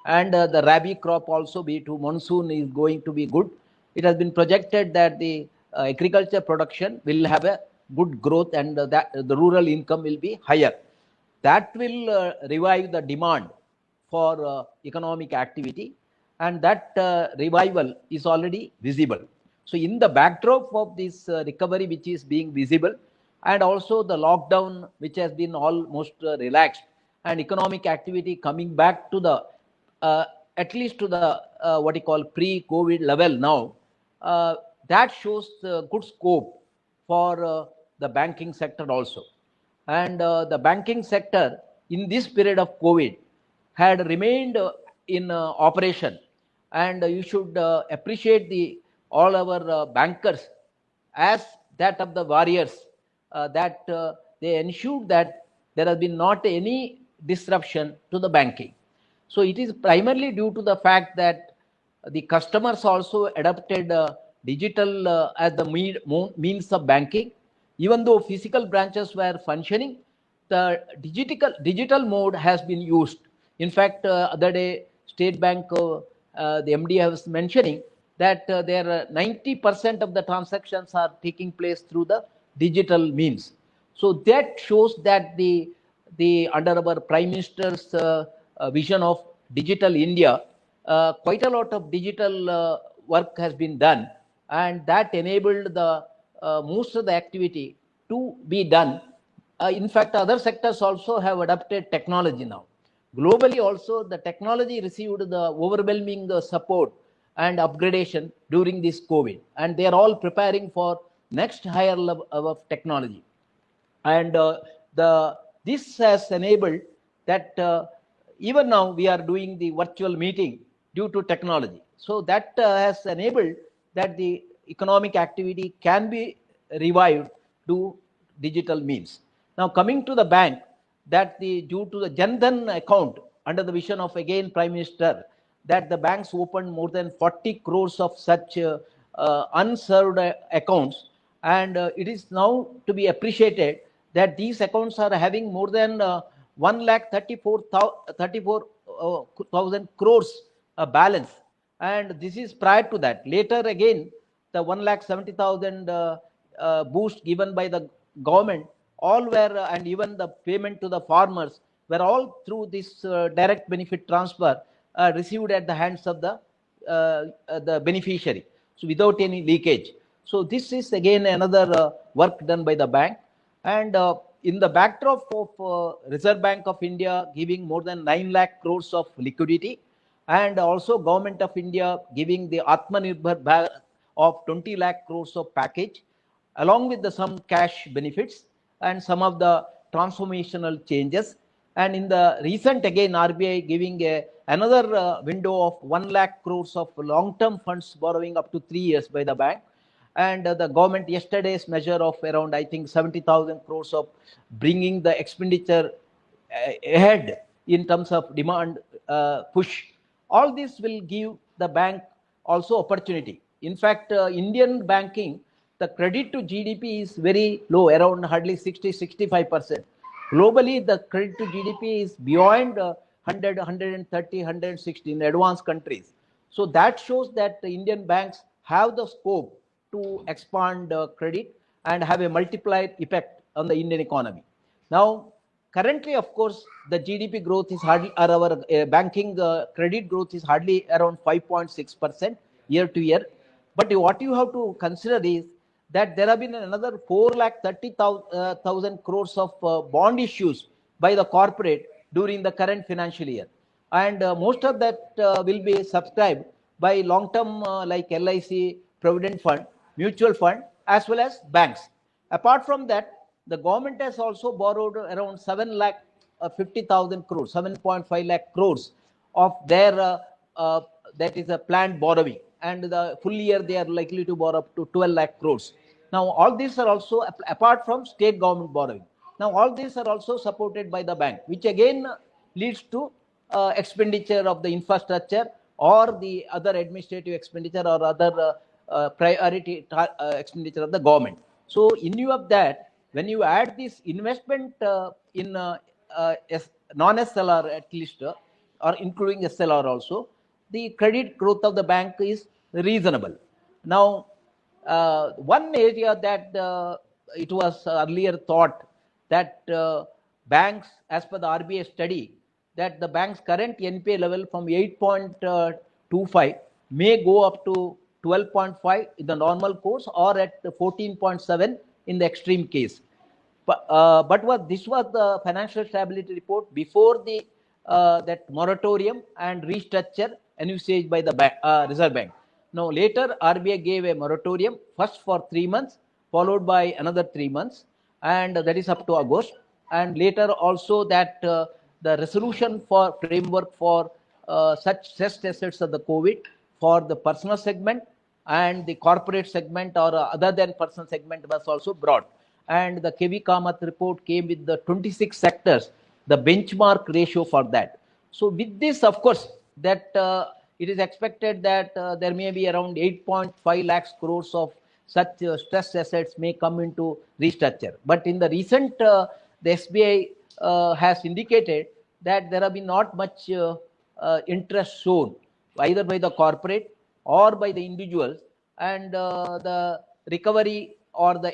and the rabi crop also be to monsoon is going to be good. It has been projected that the agriculture production will have a good growth, and that the rural income will be higher. That will revive the demand for economic activity, and that revival is already visible. So in the backdrop of this recovery which is being visible, and also the lockdown which has been almost relaxed, and economic activity coming back to the at least to the what you call pre-COVID level now, that shows good scope for the banking sector also. And the banking sector in this period of COVID had remained in operation, and you should appreciate all our bankers as that of the warriors, that they ensured that there has been not any disruption to the banking. So it is primarily due to the fact that the customers also adopted digital as the means of banking. Even though physical branches were functioning, the digital mode has been used. In fact, other day, State Bank, the MD was mentioning that there are 90% of the transactions are taking place through the digital means. So that shows that the under our Prime Minister's vision of Digital India, quite a lot of digital work has been done, and that enabled the most of the activity to be done. In fact, other sectors also have adopted technology now. Globally also, the technology received the overwhelming support and upgradation during this COVID, and they are all preparing for next higher level of technology. And this has enabled that even now we are doing the virtual meeting due to technology. So that has enabled that the economic activity can be revived to digital means. Now coming to the bank, that due to the Jan Dhan account under the vision of again Prime Minister, that the banks opened more than 40 crores of such unserved accounts, and it is now to be appreciated that these accounts are having more than 1,34,000 crores balance, and this is prior to that. Later again, the 1,70,000 boost given by the government, all were and even the payment to the farmers were all through this direct benefit transfer received at the hands of the beneficiary, so without any leakage. So this is again another work done by the bank. And in the backdrop of Reserve Bank of India giving more than 9 lakh crores of liquidity, and also Government of India giving the Atmanirbhar Bharat of 20 lakh crores of package, along with some cash benefits and some of the transformational changes. And in the recent again RBI giving another window of 1 lakh crores of long-term funds borrowing up to 3 years by the bank. And the government yesterday's measure of around, I think, 70,000 crores of bringing the expenditure ahead in terms of demand push. All this will give the bank also opportunity. In fact, Indian banking, the credit to GDP is very low, around hardly 60-65%. Globally, the credit to GDP is beyond 100, 130, 160 in advanced countries. So that shows that the Indian banks have the scope to expand credit and have a multiplier effect on the Indian economy. Now, currently, of course, the GDP growth is hardly, or our banking credit growth is hardly around 5.6% year to year. But what you have to consider is that there have been another 4,30,000 crores of bond issues by the corporate during the current financial year. And most of that will be subscribed by long-term like LIC, Provident Fund, mutual fund, as well as banks. Apart from that, the government has also borrowed around 7,50,000 crores, 7.5 lakh crores of their that is a planned borrowing, and the full year they are likely to borrow up to 12 lakh crores. Now all these are also apart from state government borrowing. Now all these are also supported by the bank, which again leads to expenditure of the infrastructure or the other administrative expenditure or other priority expenditure of the government. So in view of that, when you add this investment in non-SLR at least, or including SLR also, the credit growth of the bank is reasonable. Now, one area that it was earlier thought that banks, as per the RBI study, that the bank's current NPA level from 8.25 may go up to 12.5 in the normal course or at 14.7 in the extreme case. But this was the financial stability report before the that moratorium and restructure envisaged by the Reserve Bank. Now later RBI gave a moratorium first for 3 months, followed by another 3 months, and that is up to August. And later also that the resolution for framework for such stressed assets of the COVID for the personal segment and the corporate segment or other than personal segment was also brought. And the KV Kamath report came with the 26 sectors, the benchmark ratio for that. So with this, of course, that it is expected that there may be around 8.5 lakhs crores of such stressed assets may come into restructure. But in the recent, the SBI has indicated that there have been not much interest shown either by the corporate or by the individuals, and the recovery or the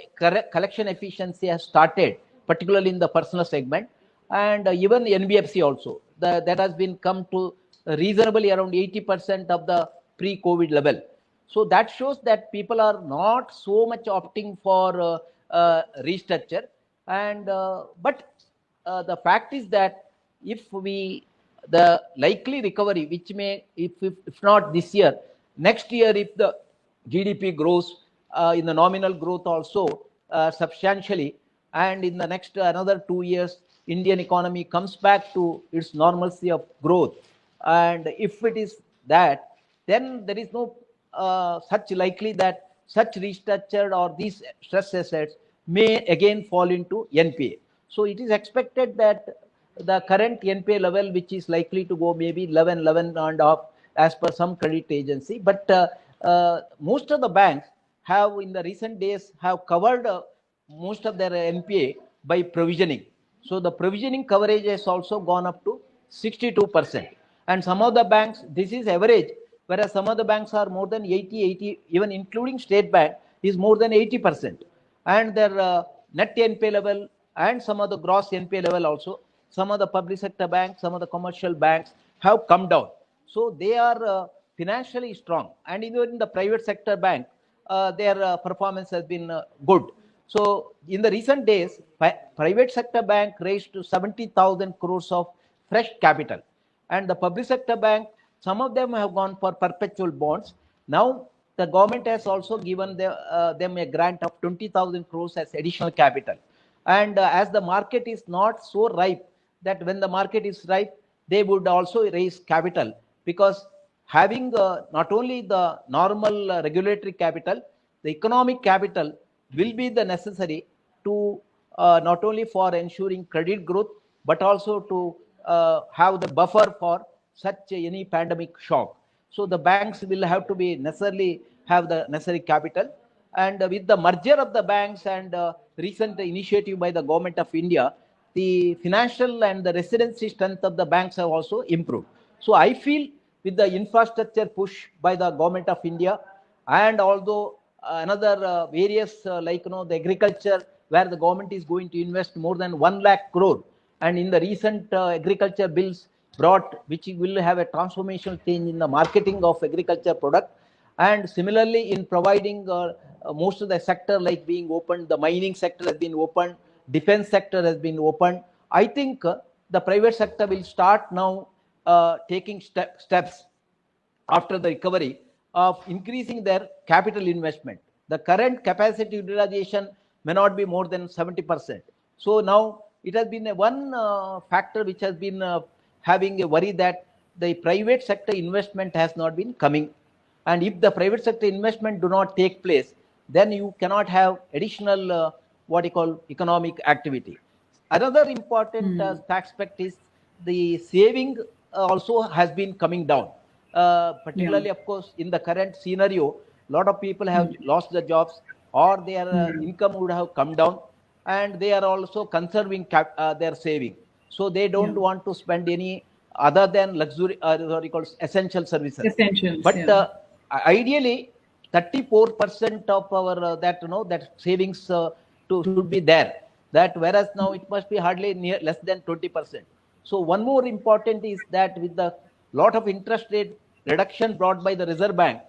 collection efficiency has started, particularly in the personal segment, and even the NBFC also. That has been come to reasonably around 80% of the pre-COVID level. So that shows that people are not so much opting for restructure. And but the fact is that if the likely recovery, which may, if not this year, next year, if the GDP grows in the nominal growth also substantially, and in the next another 2 years, Indian economy comes back to its normalcy of growth, and if it is that, then there is no such likely that such restructured or these stress assets may again fall into NPA. So it is expected that the current NPA level, which is likely to go maybe 11 and a half as per some credit agency, but most of the banks have in the recent days have covered most of their NPA by provisioning. So the provisioning coverage has also gone up to 62%. And some of the banks, this is average, whereas some of the banks are more than 80, even including State Bank is more than 80%. And their net NPA level and some of the gross NPA level also, some of the public sector banks, some of the commercial banks have come down. So they are financially strong. And even in the private sector bank, their performance has been good. So in the recent days, private sector bank raised to 70,000 crores of fresh capital. And the public sector bank, some of them have gone for perpetual bonds. Now the government has also given them a grant of 20,000 crores as additional capital. And as the market is not so ripe, that when the market is ripe, they would also raise capital, because having not only the normal regulatory capital, the economic capital will be the necessary to not only for ensuring credit growth, but also to have the buffer for such any pandemic shock. So the banks will have to be necessarily have the necessary capital. And with the merger of the banks and recent initiative by the government of India, the financial and the residency strength of the banks have also improved. So I feel with the infrastructure push by the government of India, and although another various like the agriculture, where the government is going to invest more than 1 lakh crore, and in the recent agriculture bills brought, which will have a transformational change in the marketing of agriculture product, and similarly in providing most of the sector like being opened, the mining sector has been opened, defense sector has been opened. I think the private sector will start now taking steps after the recovery of increasing their capital investment. The current capacity utilization may not be more than 70%. So now it has been one factor which has been having a worry that the private sector investment has not been coming. And if the private sector investment do not take place, then you cannot have additional what you call economic activity. Another important aspect is the saving also has been coming down. Particularly, of course, in the current scenario, a lot of people have lost their jobs, or their income would have come down, and they are also conserving their saving. So they don't want to spend any other than luxury, what you call essential services.
Essentials,
But ideally, 34% of our that savings should be there. That whereas now it must be hardly less than 20%. So one more important is that with the lot of interest rate reduction brought by the Reserve Bank,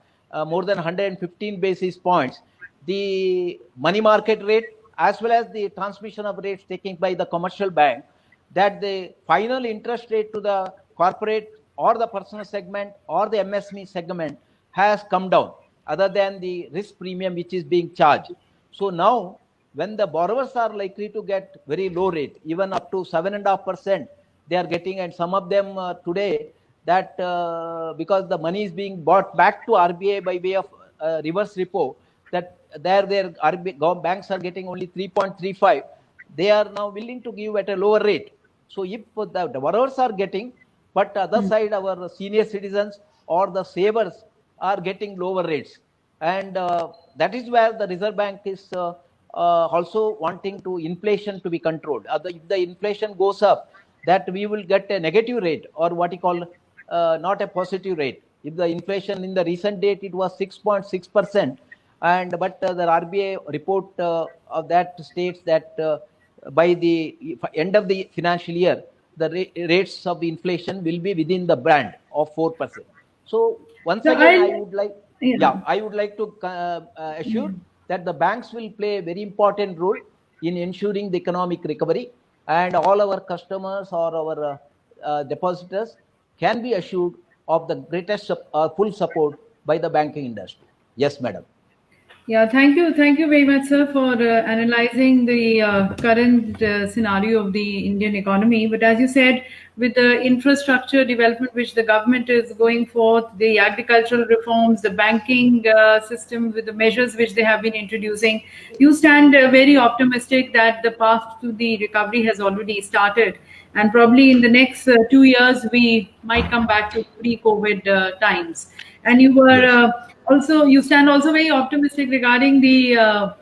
more than 115 basis points, the money market rate as well as the transmission of rates taken by the commercial bank, that the final interest rate to the corporate or the personal segment or the MSME segment has come down, other than the risk premium which is being charged. So now, when the borrowers are likely to get very low rate, even up to 7.5%, they are getting, and some of them today, that because the money is being bought back to RBI by way of reverse repo, that their RBI banks are getting only 3.35. They are now willing to give at a lower rate. So if the borrowers are getting, but other side our senior citizens or the savers are getting lower rates, and that is where the Reserve Bank is also wanting to inflation to be controlled. If the inflation goes up, that we will get a negative rate, or what you call not a positive rate. If the inflation in the recent date it was 6.6%, and but the RBI report of that states that by the end of the financial year, the rates of the inflation will be within the band of 4%. So once again, I would like to assure that the banks will play a very important role in ensuring the economic recovery, and all our customers or our depositors can be assured of the greatest full support by the banking industry. Yes, madam.
Yeah, thank you. Thank you very much, sir, for analyzing the current scenario of the Indian economy. But as you said, with the infrastructure development which the government is going forth, the agricultural reforms, the banking system, with the measures which they have been introducing, you stand very optimistic that the path to the recovery has already started. And probably in the next 2 years, we might come back to pre-COVID times. And you were you stand also very optimistic regarding the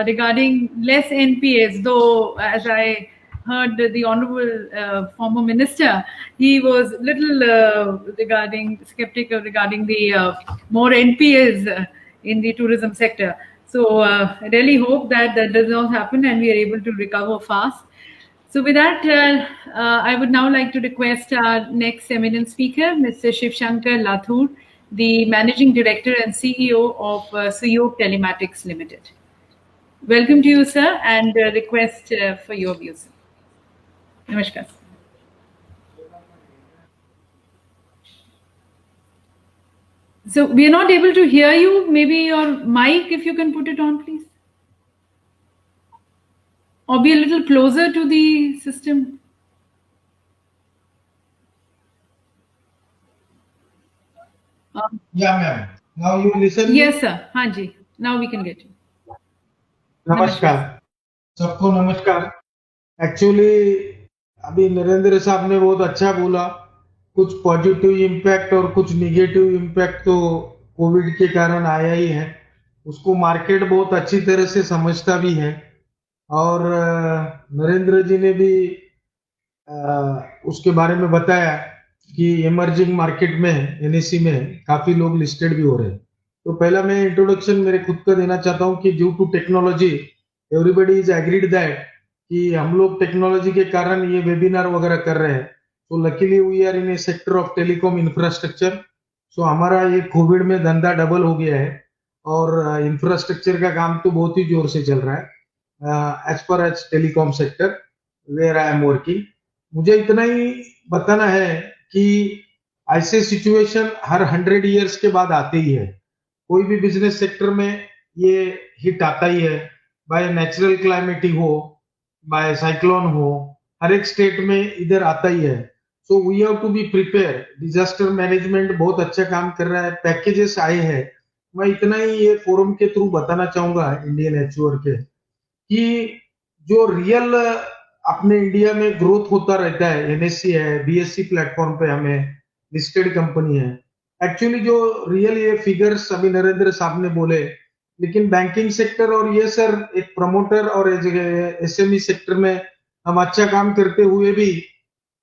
regarding less NPAs. Though, as I heard the honourable former minister, he was little regarding skeptical regarding the more NPAs in the tourism sector. So I really hope that that does not happen and we are able to recover fast. So with that, I would now like to request our next eminent speaker, Mr. Shiv Shankar Lathur, the Managing Director and CEO of Suyog Telematics Limited. Welcome to you, sir, and request for your views. Namaskar. So we are not able to hear you. Maybe your mic, if you can put it on, please. Or be a little closer to the system.
Yeah, ma'am. Now you listen.
Yes, sir. Hanji. Now we can get you.
नमस्कार सबको नमस्कार actually अभी नरेंद्र साहब ने बहुत अच्छा बोला कुछ पॉजिटिव इम्पैक्ट और कुछ निगेटिव इम्पैक्ट तो कोविड के कारण आया ही है उसको मार्केट बहुत अच्छी तरह से समझता भी है और नरेंद्र जी ने भी उसके बारे में बताया कि इमर्जिंग मार्केट में एनएससी में काफी लोग लिस्टेड भी हो रहे हैं तो पहला मैं इंट्रोडक्शन मेरे खुद का देना चाहता हूं कि due to technology everybody is agreed that कि हम लोग टेक्नोलॉजी के कारण ये वेबिनार वगैरह कर रहे हैं तो luckily we are in a sector of telecom infrastructure so हमारा ये कोविड में धंधा डबल हो गया है और इंफ्रास्ट्रक्चर का काम तो बहुत ही जोर से चल रहा है as per as telecom sector where I am working मुझे इतना ही बताना है कि ऐसे सिचुएशन हर 100 इयर्स के बाद आते ही है कोई भी बिजनेस सेक्टर में ये हिट आता ही है बाय नेचुरल क्लाइमेट ही हो बाय साइक्लोन हो हर एक स्टेट में इधर आता ही है so we have to be prepare disaster management बहुत अच्छा काम कर रहा है पैकेजेस आए हैं मैं इतना ही ये फोरम के थ्रू बताना चाहूंगा इंडियन एचयूआर के कि जो रियल अपने इंडिया में ग्रोथ होता रहता है एनएससी है बीएससी प्लेटफॉर्म पे हमें लिस्टेड कंपनी है एक्चुअली जो रियल ये फिगर्स अभी नरेंद्र साहब ने बोले लेकिन बैंकिंग सेक्टर और ये सर एक प्रमोटर और एसएमई सेक्टर में हम अच्छा काम करते हुए भी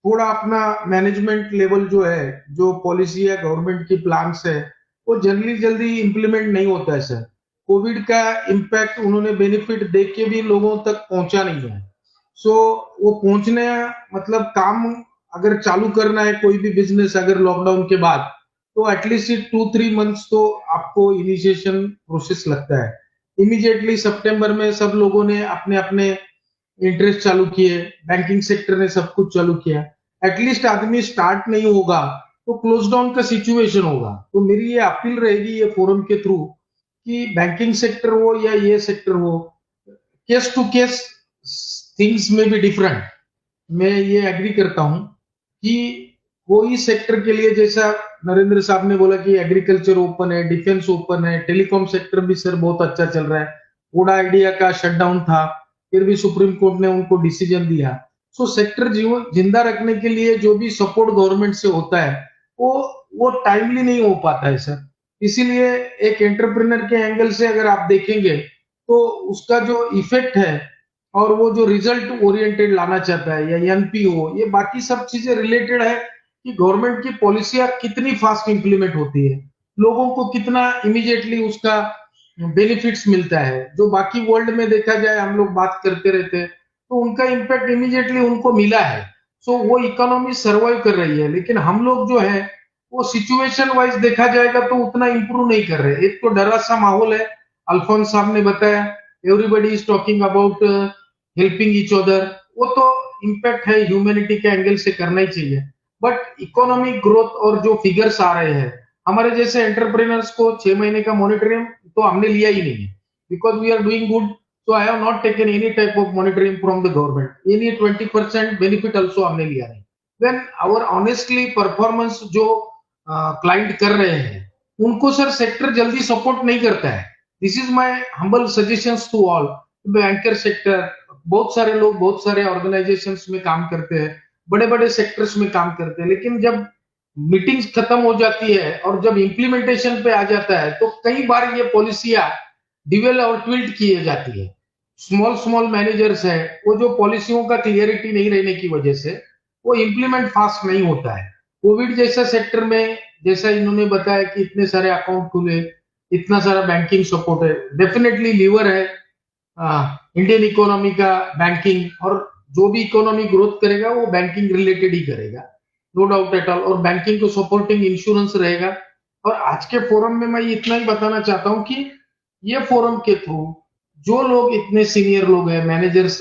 थोड़ा अपना मैनेजमेंट लेवल जो है जो पॉलिसी है गवर्नमेंट की प्लान्स है वो जल्दी इम्प्लीमेंट नहीं होता है सर कोविड का इम्पैक्ट उन्होंने बेनिफिट देख के भी लोगों तक पहुंचा नहीं है सो वो पहुंचने मतलब काम अगर चालू करना है कोई भी बिजनेस अगर लॉकडाउन के बाद तो एटलीस्ट 2-3 मंथ्स तो आपको इनिशिएशन प्रोसेस लगता है इमीडिएटली सितंबर में सब लोगों ने अपने अपने इंटरेस्ट चालू किए बैंकिंग सेक्टर ने सब कुछ चालू किया एटलीस्ट आदमी स्टार्ट नहीं होगा तो क्लोज डाउन का सिचुएशन होगा तो मेरी ये अपील रहेगी ये फोरम के थ्रू कि बैंकिंग सेक्टर हो या ये सेक्टर हो केस टू केस थिंग्स में भी डिफरेंट मैं ये एग्री करता हूं कि कोई सेक्टर के लिए जैसा नरेंद्र साहब ने बोला कि एग्रीकल्चर ओपन है डिफेंस ओपन है टेलीकॉम सेक्टर भी सर बहुत अच्छा चल रहा है वोडा आइडिया का शटडाउन था फिर भी सुप्रीम कोर्ट ने उनको डिसीजन दिया सो सेक्टर जिंदा रखने के लिए जो भी सपोर्ट गवर्नमेंट से होता है वो टाइमली नहीं हो पाता है सर इसीलिए एक एंटरप्रेन्योर के एंगल से अगर आप देखेंगे तो उसका जो इफेक्ट है और वो जो रिजल्ट ओरिएंटेड लाना चाहता है या एनपीओ ये बाकी सब चीजें रिलेटेड है कि गवर्नमेंट की पॉलिसियां कितनी फास्ट इंप्लीमेंट होती है लोगों को कितना इमीडिएटली उसका बेनिफिट्स मिलता है जो बाकी वर्ल्ड में देखा जाए हम लोग बात करते रहते हैं तो उनका इम्पैक्ट इमीडिएटली उनको मिला है सो वो इकोनॉमी सर्वाइव कर रही है लेकिन हम लोग जो है वो सिचुएशन वाइज देखा जाएगा तो उतना इंप्रूव नहीं कर रहे एक तो डरा सा माहौल है अल्फोंस साहब ने बताया everybody is talking about helping each other वो तो इम्पैक्ट है ह्यूमैनिटी के एंगल से करना ही चाहिए बट इकोनॉमिक ग्रोथ और जो फिगर्स आ रहे हैं हमारे जैसे एंटरप्रेन्योर्स को 6 महीने का मॉनिटरिंग तो हमने लिया ही नहीं है, because we are doing good. So I have not taken any type of monitoring from the government. Any 20% benefit also हमने लिया नहीं. व्हेन आवर ऑनेस्टली परफॉर्मेंस जो क्लाइंट कर रहे हैं उनको सर सेक्टर जल्दी सपोर्ट नहीं करता है. This is my humble suggestions to all. Banker sector, बहुत सारे लोग बहुत सारे ऑर्गेनाइजेशंस में काम करते हैं, बड़े बड़े सेक्टर्स में काम करते हैं, लेकिन जब मीटिंग्स खत्म हो जाती है और जब इम्प्लीमेंटेशन पे आ जाता है तो कई बार ये पॉलिसियां डिवेल और ट्विल्ट किए जाती है. स्मॉल स्मॉल मैनेजर्स है, वो जो पॉलिसियों का क्लियरिटी नहीं रहने की वजह से वो इम्प्लीमेंट फास्ट नहीं होता है. कोविड जैसा सेक्टर में जैसा इन्होंने बताया कि इतने सारे अकाउंट खुले, इतना सारा बैंकिंग सपोर्ट है, डेफिनेटली लीवर है इंडियन इकोनॉमी का बैंकिंग, और जो भी इकोनॉमी ग्रोथ करेगा वो बैंकिंग रिलेटेड ही करेगा, नो डाउट एट ऑल. और बैंकिंग को सपोर्टिंग इंश्योरेंस रहेगा. और आज के फोरम में मैं इतना ही बताना चाहता हूं कि ये फोरम के थ्रू जो लोग इतने सीनियर लोग हैं, मैनेजर्स,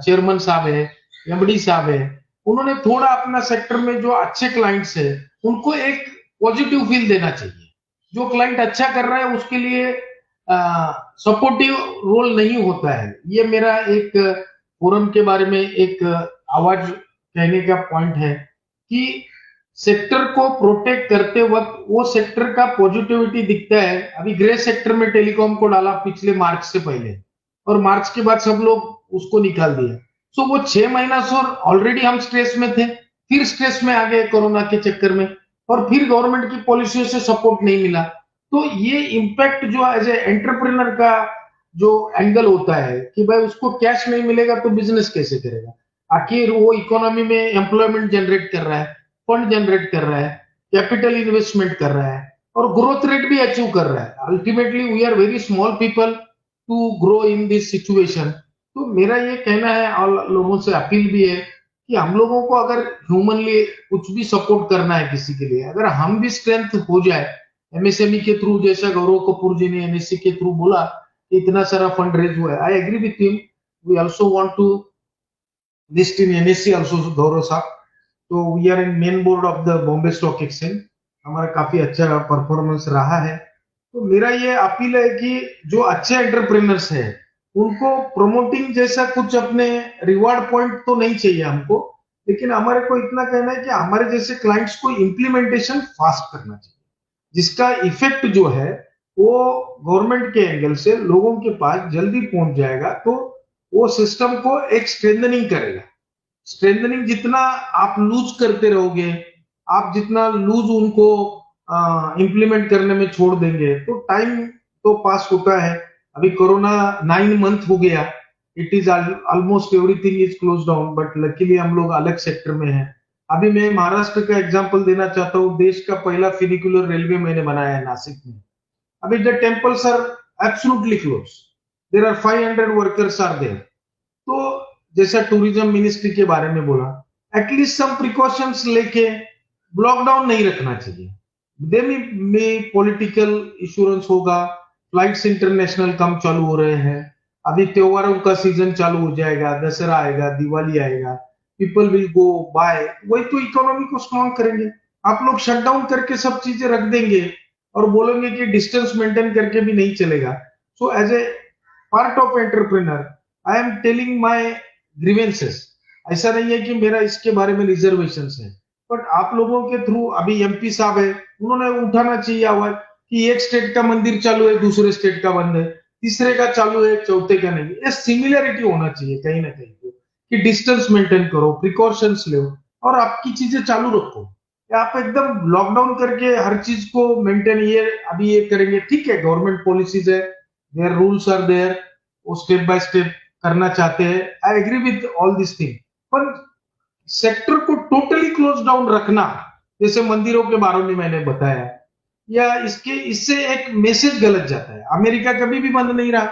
चेयरमैन साहब है, एमडी साहब है, उन्होंने थोड़ा अपना सेक्टर में जो अच्छे क्लाइंट्स है उनको एक पॉजिटिव फील देना चाहिए. जो क्लाइंट अच्छा कर रहा है उसके लिए सपोर्टिव रोल नहीं होता है. ये मेरा एक फोरम के बारे में एक आवाज कहने का पॉइंट है कि सेक्टर को प्रोटेक्ट करते वक्त वो सेक्टर का पॉजिटिविटी दिखता है. अभी ग्रे सेक्टर में टेलीकॉम को डाला पिछले मार्च से पहले, और मार्च के बाद सब लोग उसको निकाल दिया. सो वो 6 महीना से ऑलरेडी हम स्ट्रेस में थे, फिर स्ट्रेस में आ गए कोरोना के चक्कर में, और फिर गवर्नमेंट की पॉलिसियों से सपोर्ट नहीं मिला. तो ये इम्पैक्ट जो एज ए एंटरप्रेन्योर का जो एंगल होता है कि भाई उसको कैश नहीं मिलेगा तो बिजनेस कैसे करेगा. आखिर वो इकोनॉमी में एम्प्लॉयमेंट जनरेट कर रहा है, फंड जनरेट कर रहा है, कैपिटल इन्वेस्टमेंट कर रहा है, और ग्रोथ रेट भी अचीव कर रहा है. Ultimately we are very small people to grow in this situation. तो मेरा ये कहना है, और लोगों से अपील भी है कि हम लोगों को अगर ह्यूमनली कुछ भी सपोर्ट करना है किसी के लिए, अगर हम भी स्ट्रेंथ हो जाए एमएसएमई के थ्रू, जैसा गौरव कपूर जी ने एनएससी के थ्रू बोला इतना सारा फंड रेज हुआ है. I agree with him. We also want to list in NSC also, Gaurav साहब. तो we are in main board of the Bombay stock exchange. हमारा काफी अच्छा परफॉर्मेंस रहा है. तो मेरा ये अपील है कि जो अच्छे एंटरप्रेन्योर्स है उनको प्रमोटिंग जैसा कुछ अपने रिवार्ड पॉइंट तो नहीं चाहिए हमको, लेकिन हमारे को इतना कहना है कि हमारे जैसे क्लाइंट्स को इम्प्लीमेंटेशन फास्ट करना चाहिए, जिसका इफेक्ट जो है वो गवर्नमेंट के एंगल से लोगों के पास जल्दी पहुंच जाएगा. तो वो सिस्टम को एक स्ट्रेंथनिंग करेगा. स्ट्रेंथनिंग जितना आप लूज करते रहोगे, आप जितना लूज उनको इम्प्लीमेंट करने में छोड़ देंगे, तो टाइम तो पास होता है. अभी कोरोना 9 मंथ हो गया, it is almost everything is close down, but luckily हम लोग अलग सेक्टर में हैं. अभी मैं महाराष्ट्र का एग्जांपल देना चाहता हूँ. देश का पहला फिनिकुलर रेलवे मैंने बनाया है नासिक में. अभी the temples are absolutely close, there are 500 workers are there. तो जैसा टूरिज्म मिनिस्ट्री के बारे में बोला, एटलीस्ट सम प्रिकॉशंस लेके लॉकडाउन नहीं रखना चाहिए. दे में पॉलिटिकल इंश्योरेंस होगा, फ्लाइट्स इंटरनेशनल कम चालू हो रहे हैं, अभी त्योहारों का सीजन चालू हो जाएगा, दशहरा आएगा, दिवाली आएगा, पीपल विल गो बाय, वही तो इकोनॉमी को स्ट्रॉन्ग करेंगे. आप लोग शटडाउन करके सब चीजें रख देंगे और बोलेंगे कि डिस्टेंस मेंटेन करके भी नहीं चलेगा. So as a part of entrepreneur I am telling my grievances. ऐसा नहीं है कि मेरा इसके बारे में रिजर्वेशन है, बट आप लोगों के थ्रू अभी एमपी साहब है, उन्होंने उठाना चाहिए आवाज कि एक स्टेट का मंदिर चालू है, दूसरे स्टेट का बंद है, तीसरे का चालू है, चौथे का नहीं. ये सिमिलरिटी होना चाहिए कहीं ना कहीं कि डिस्टेंस मेंटेन करो, प्रिकॉशंस लो और आपकी चीजें चालू रखो. आप एकदम लॉकडाउन करके हर चीज को मेंटेन, ये अभी ये करेंगे, ठीक है, गवर्नमेंट पॉलिसीज है, देयर रूल्स आर देयर, वो स्टेप बाय स्टेप करना चाहते हैं. I agree with all this thing, पर सेक्टर को टोटली क्लोज डाउन रखना, जैसे मंदिरों के बारे में मैंने बताया, या इससे एक मैसेज गलत जाता है. अमेरिका कभी भी बंद नहीं रहा,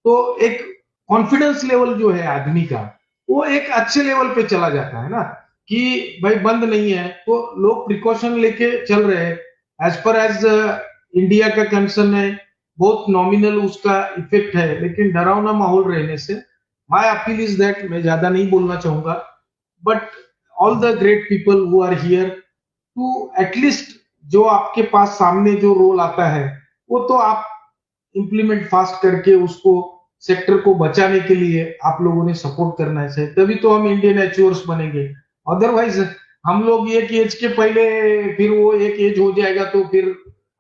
तो एक कॉन्फिडेंस लेवल जो है आदमी का वो एक अच्छे लेवल पे चला जाता है ना, कि भाई बंद नहीं है तो लोग प्रिकॉशन लेके चल रहे हैं. एज पर एज इंडिया का कंसर्न है, बहुत नॉमिनल उसका इफेक्ट है, लेकिन डरावना माहौल रहने से माय अपील इज दैट, मैं ज्यादा नहीं बोलना चाहूंगा, but all the great people who are here to at least जो आपके पास सामने जो रोल आता है वो तो आप इम्प्लीमेंट फास्ट करके उसको सेक्टर को बचाने के लिए आप लोगों ने सपोर्ट करना है, तभी तो हम इंडियन एच्योर्स बनेंगे। अदरवाइज हम लोग एक एज के पहले फिर वो एक एज हो जाएगा तो फिर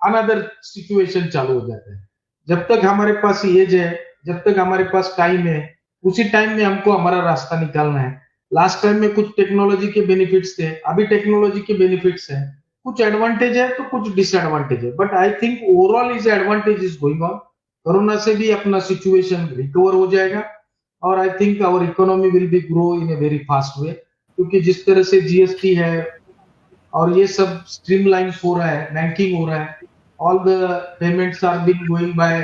अनदर सिचुएशन चालू हो जाता है। जब तक हमारे पास एज है, जब तक हमारे पास टाइम है, उसी टाइम में हमको हमारा रास्ता निकालना है। लास्ट टाइम में कुछ टेक्नोलॉजी के बेनिफिट्स थे, अभी टेक्नोलॉजी के बेनिफिट्स हैं, कुछ एडवांटेज है तो कुछ डिसएडवांटेज है, but I think overall is advantage is going on. Corona से भी अपना सिचुएशन रिकवर हो जाएगा और I think our economy will be grow in a very fast way, क्योंकि जिस तरह से जीएसटी है और ये सब स्ट्रीमलाइन हो रहा है, बैंकिंग हो रहा है, all the payments are being going by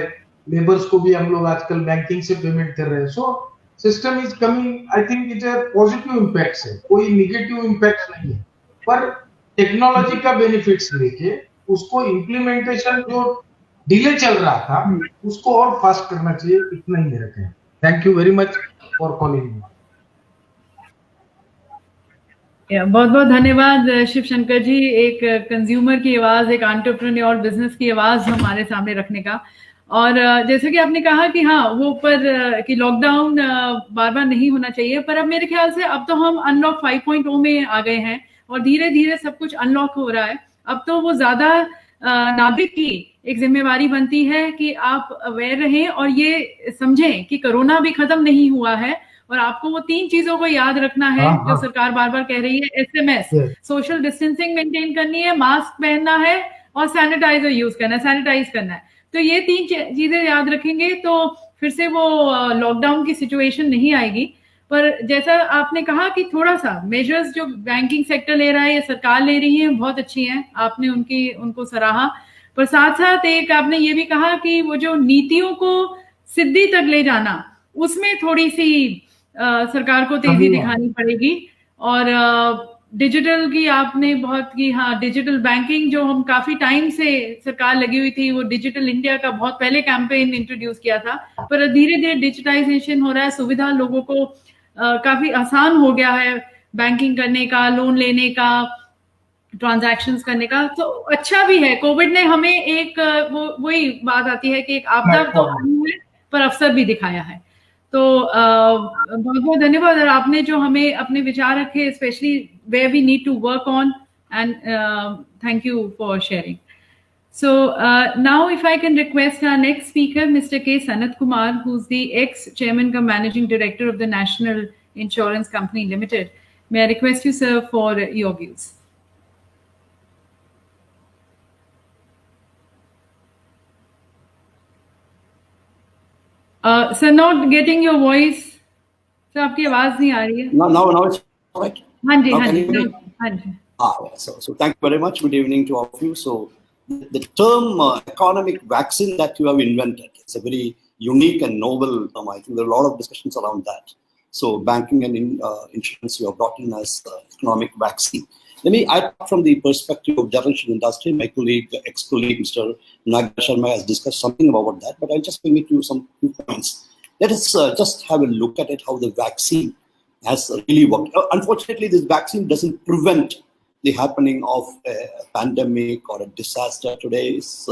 labours को भी हम लोग आजकल बैंकिंग से पेमेंट कर रहे हैं। So system is coming, I think it's a positive impact है, कोई निगेटिव इम्पैक्ट नहीं है, पर टेक्नोलॉजी का बेनिफिट्स लेके उसको इम्प्लीमेंटेशन जो डिले चल रहा था उसको और फास्ट करना चाहिए, इतना ही मेरा कहना। Thank you very much for calling me.
बहुत बहुत धन्यवाद शिव शंकर जी, एक कंज्यूमर की आवाज, एक एंटरप्रेन्योर बिजनेस की आवाज हमारे सामने रखने का। और जैसे कि आपने कहा कि हाँ वो पर कि लॉकडाउन बार बार नहीं होना चाहिए, पर अब मेरे ख्याल से अब तो हम अनलॉक 5.0 में आ गए हैं और धीरे धीरे सब कुछ अनलॉक हो रहा है। अब तो वो ज्यादा नागरिक की एक जिम्मेवारी बनती है कि आप अवेयर रहें और ये समझें कि कोरोना भी खत्म नहीं हुआ है और आपको वो 3 चीजों को याद रखना है जो सरकार बार बार कह रही है। एसएमएस, सोशल डिस्टेंसिंग मेंटेन करनी है, मास्क पहनना है और सैनिटाइजर यूज करना है, सैनिटाइज करना है। तो ये 3 चीजें याद रखेंगे तो फिर से वो लॉकडाउन की सिचुएशन नहीं आएगी। पर जैसा आपने कहा कि थोड़ा सा मेजर्स जो बैंकिंग सेक्टर ले रहा है या सरकार ले रही है बहुत अच्छी हैं, आपने उनको सराहा। पर साथ साथ एक आपने ये भी कहा कि वो जो नीतियों को सिद्धि तक ले जाना, उसमें थोड़ी सी सरकार को तेजी दिखानी पड़ेगी। और डिजिटल की आपने बहुत की, हाँ डिजिटल बैंकिंग जो हम काफी टाइम से सरकार लगी हुई थी, वो डिजिटल इंडिया का बहुत पहले कैंपेन इंट्रोड्यूस किया था, पर धीरे धीरे डिजिटाइजेशन हो रहा है, सुविधा लोगों को काफी आसान हो गया है बैंकिंग करने का, लोन लेने का, ट्रांजैक्शंस करने का। तो अच्छा भी है, कोविड ने हमें एक वही बात आती है कि एक आपदा तो आई है पर अवसर भी दिखाया है। तो बहुत बहुत धन्यवाद। और आपने जो हमें अपने विचार रखे, specially where we need to work on, and thank you for sharing. So now if I can request our next speaker, Mr. K. Sanat Kumar, who's the ex-chairman cum managing director of the National Insurance Company Limited. May I request you, sir, for your views? Sir, not getting your voice. Sir, आपकी आवाज नहीं आ रही है.
Now it's all right.
हाँ जी, हाँ जी, हाँ जी.
So thank you very much. Good evening to all of you. So the term economic vaccine that you have invented, it's a very unique and novel term. I think there are a lot of discussions around that. So banking and insurance you have brought in as economic vaccine. Let me add from the perspective of general insurance industry. My colleague, ex-colleague, Mr. Naga Sharma has discussed something about that, but I'll just bring it to some few points. Let us just have a look at it, how the vaccine has really worked. Unfortunately, this vaccine doesn't prevent the happening of a pandemic or a disaster. Today is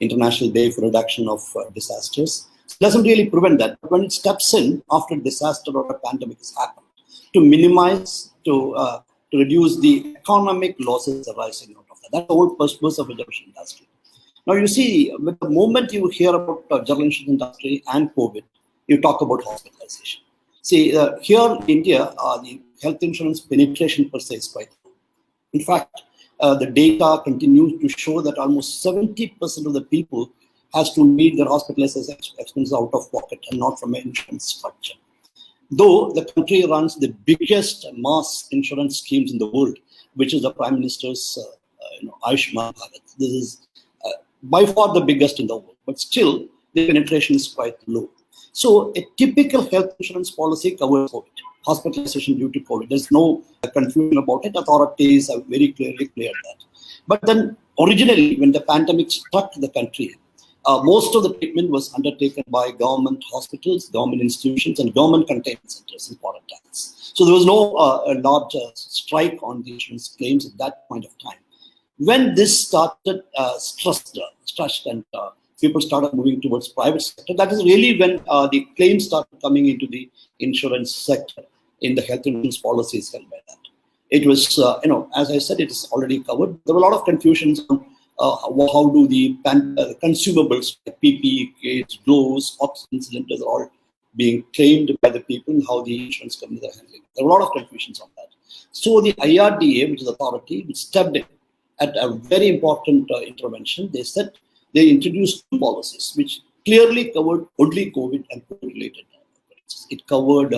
International Day for Reduction of Disasters. It doesn't really prevent that. But when it steps in after a disaster or a pandemic has happened, to minimize, to reduce the economic losses arising out of that. That's the whole purpose of the general insurance industry. Now you see, with the moment you hear about general insurance industry and COVID, you talk about hospitalization. See, here in India, the health insurance penetration per se is quite low. In fact, the data continues to show that almost 70% of the people has to meet their hospitalization expenses out of pocket and not from an insurance structure. Though the country runs the biggest mass insurance schemes in the world, which is the Prime Minister's Ayushman Bharat. This is by far the biggest in the world, but still the penetration is quite low. So a typical health insurance policy covers COVID, hospitalization due to COVID. There's no confusion about it. Authorities have very clearly cleared that. But then originally, when the pandemic struck the country, most of the treatment was undertaken by government hospitals, government institutions, and government containment centers in quarantines. So there was no large strike on the insurance claims at that point of time. When this started stressed and people started moving towards private sector, that is really when the claims started coming into the insurance sector in the health insurance policies held by that. It was, as I said, it is already covered. There were a lot of confusions on how do the consumables like PPE kits, gloves, oxygen cylinders are all being claimed by the people and how the insurance companies are handling it. There were a lot of confusions on that. So the IRDA, which is the authority, which stepped in at a very important intervention, they said they introduced two policies which clearly covered only COVID and COVID-related occurrences. It covered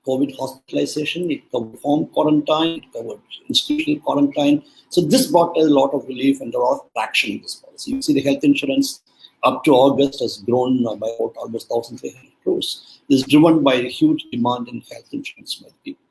COVID hospitalization, it covered home quarantine, it covered institutional quarantine. So this brought a lot of relief and a lot of traction in this policy. You see the health insurance up to August has grown by about almost 1,300 crores. This is driven by a huge demand in health insurance by the people.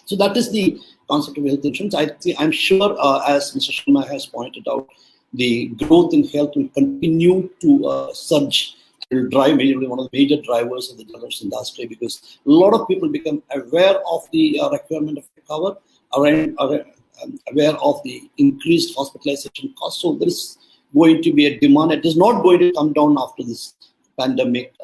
So that is the concept of health insurance. I'm sure, as Mr. Sharma has pointed out, the growth in health will continue to surge. It will drive one of the major drivers of the insurance industry, because a lot of people become aware of the requirement of cover, aware of the increased hospitalization costs. So there is going to be a demand. It is not going to come down after this pandemic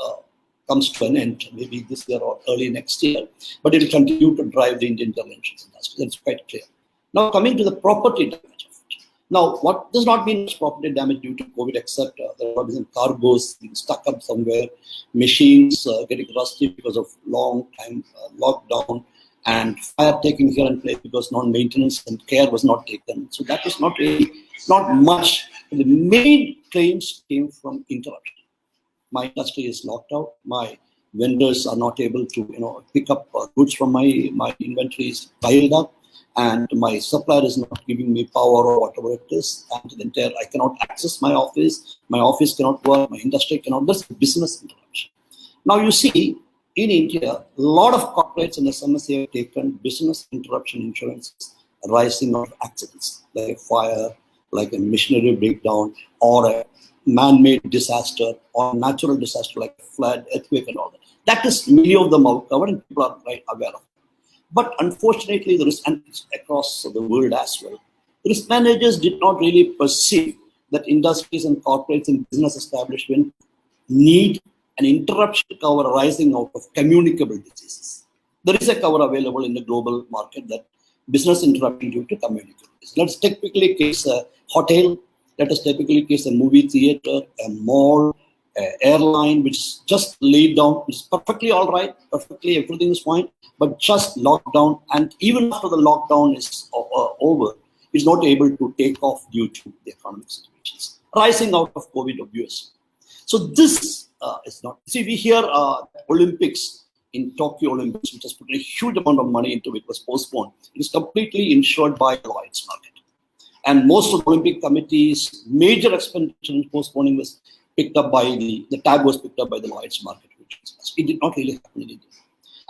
comes to an end, maybe this year or early next year, but it will continue to drive the Indian general insurance industry. That's quite clear. Now, coming to the property damage of it. Now, what does not mean property damage due to COVID, except there are some cargoes being stuck up somewhere, machines getting rusty because of long time lockdown, and fire taking here and place because non-maintenance and care was not taken. So that is not much. The main claims came from interruption. My industry is locked out. My vendors are not able to, pick up goods from my inventories piled up, and my supplier is not giving me power or whatever it is, and I cannot access my office cannot work, my industry cannot. That's business interruption. Now you see, in India, a lot of corporates and SMEs have taken business interruption insurance arising out of accidents, like a fire, like a machinery breakdown, or a man-made disaster or natural disaster like flood, earthquake, and all that. That is, many of them are covered and people are right aware of it. But unfortunately, there is, and across the world as well, the risk managers did not really perceive that industries and corporates and business establishments need an interruption cover arising out of communicable diseases. There is a cover available in the global market, that business interruption due to communicable disease. Let's typically case a hotel. Let us typically case a movie theater, a mall, an airline, which is just laid down, which is perfectly all right, perfectly everything is fine, but just locked down. And even after the lockdown is over, it's not able to take off due to the economic situations rising out of COVID, obviously. So this is not. See, we hear Olympics in Tokyo Olympics, which has put a huge amount of money into it, was postponed. It is completely insured by Lloyd's market. And most of the Olympic committees, major expenditure in postponing was picked up by the tab was picked up by the Lloyd's market. It did not really happen in India.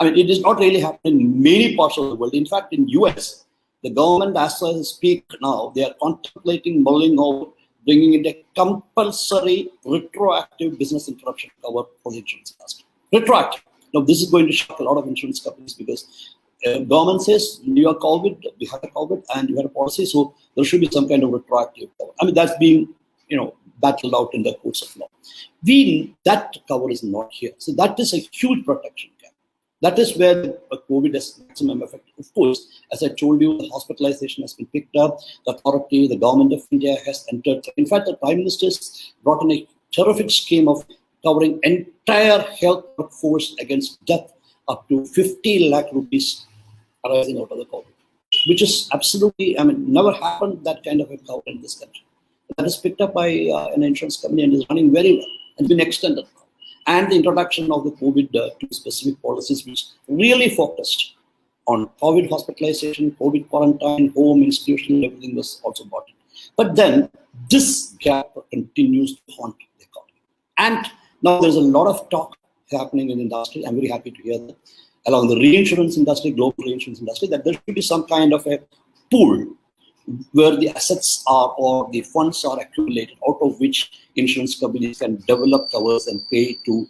I mean, it does not really happen in many parts of the world. In fact, in US, the government, as I speak now, they are contemplating mulling over bringing in a compulsory retroactive business interruption cover for the insurance industry. Retroactive. Now, this is going to shock a lot of insurance companies, because government says you are COVID, we have a COVID, and you have a policy, so there should be some kind of retroactive cover. I mean, that's being, battled out in the courts of law. That cover is not here. So that is a huge protection gap. That is where the COVID has maximum effect. Of course, as I told you, the hospitalization has been picked up. The authority, the government of India has entered. In fact, the Prime Minister has brought in a terrific scheme of covering entire health workforce against death up to 50 lakh rupees arising out of the COVID, which is absolutely, never happened that kind of a cover in this country. That is picked up by an insurance company and is running very well and been extended now. And the introduction of the COVID specific policies, which really focused on COVID hospitalization, COVID quarantine, home, institutional, everything was also brought in. But then this gap continues to haunt the economy. And now there's a lot of talk happening in the industry. I'm very happy to hear that, along the reinsurance industry, global reinsurance industry, that there should be some kind of a pool where the assets are or the funds are accumulated, out of which insurance companies can develop covers and pay to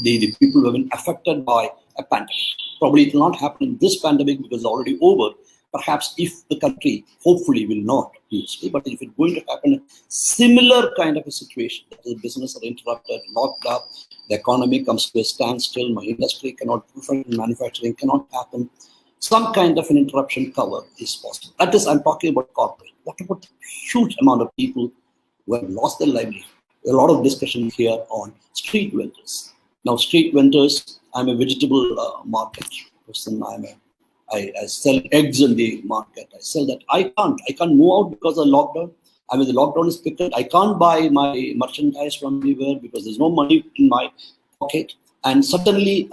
the people who have been affected by a pandemic. Probably it will not happen in this pandemic because it's already over, perhaps if the country, hopefully will not, but if it's going to happen, a similar kind of a situation, that the business are interrupted, locked up, the economy comes to a standstill, my industry cannot, manufacturing cannot happen, some kind of an interruption cover is possible. That is, I'm talking about corporate. What about the huge amount of people who have lost their livelihood? A lot of discussion here on street vendors. Now, street vendors, I'm a vegetable market person. I sell eggs in the market. I sell that. I can't move out because of lockdown. I mean, the lockdown is picked. I can't buy my merchandise from anywhere because there's no money in my pocket. And suddenly,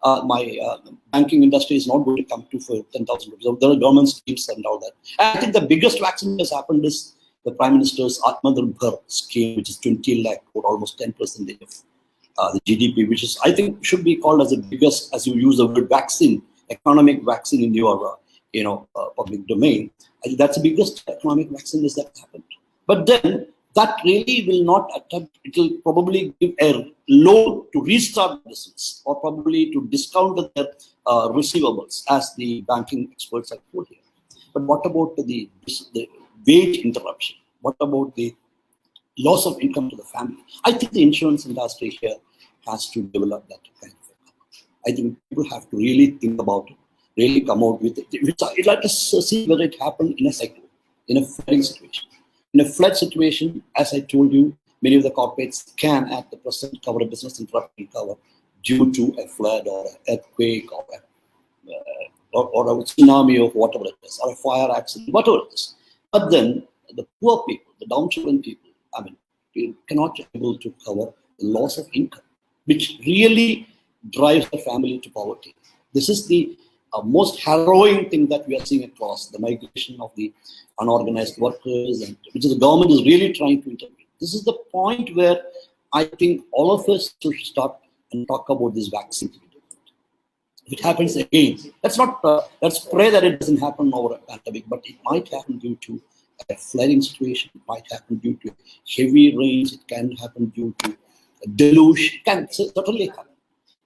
my banking industry is not going to come to for 10,000 rupees. There are government schemes and all that. And I think the biggest vaccine that has happened is the Prime Minister's Atmanirbhar scheme, which is 20 lakh or almost 10% of the GDP, which is, I think, should be called as the biggest, as you use the word vaccine, economic vaccine in your public domain. I think that's the biggest economic vaccine that happened. But then that really will not attempt, it will probably give a loan to restart business or probably to discount their receivables, as the banking experts have put here. But what about the wage interruption? What about the loss of income to the family? I think the insurance industry here has to develop that kind of income. I think people have to really think about it, really come out with it. Let us see whether it happened in a cycle, in a flooding situation. In a flood situation, as I told you, many of the corporates can at the present cover a business interruption cover due to a flood or an earthquake or a tsunami or whatever it is, or a fire accident, whatever it is. But then the poor people, the downtrodden people, I mean, you cannot be able to cover the loss of income, which really drives the family to poverty. This is the most harrowing thing that we are seeing across the migration of the unorganized workers, and which is the government is really trying to intervene. This is the point where I think all of us should start and talk about this vaccine. If it happens again, let's pray that it doesn't happen over a pandemic, but it might happen due to a flooding situation, it might happen due to heavy rains, it can happen due to a deluge, it can certainly happen.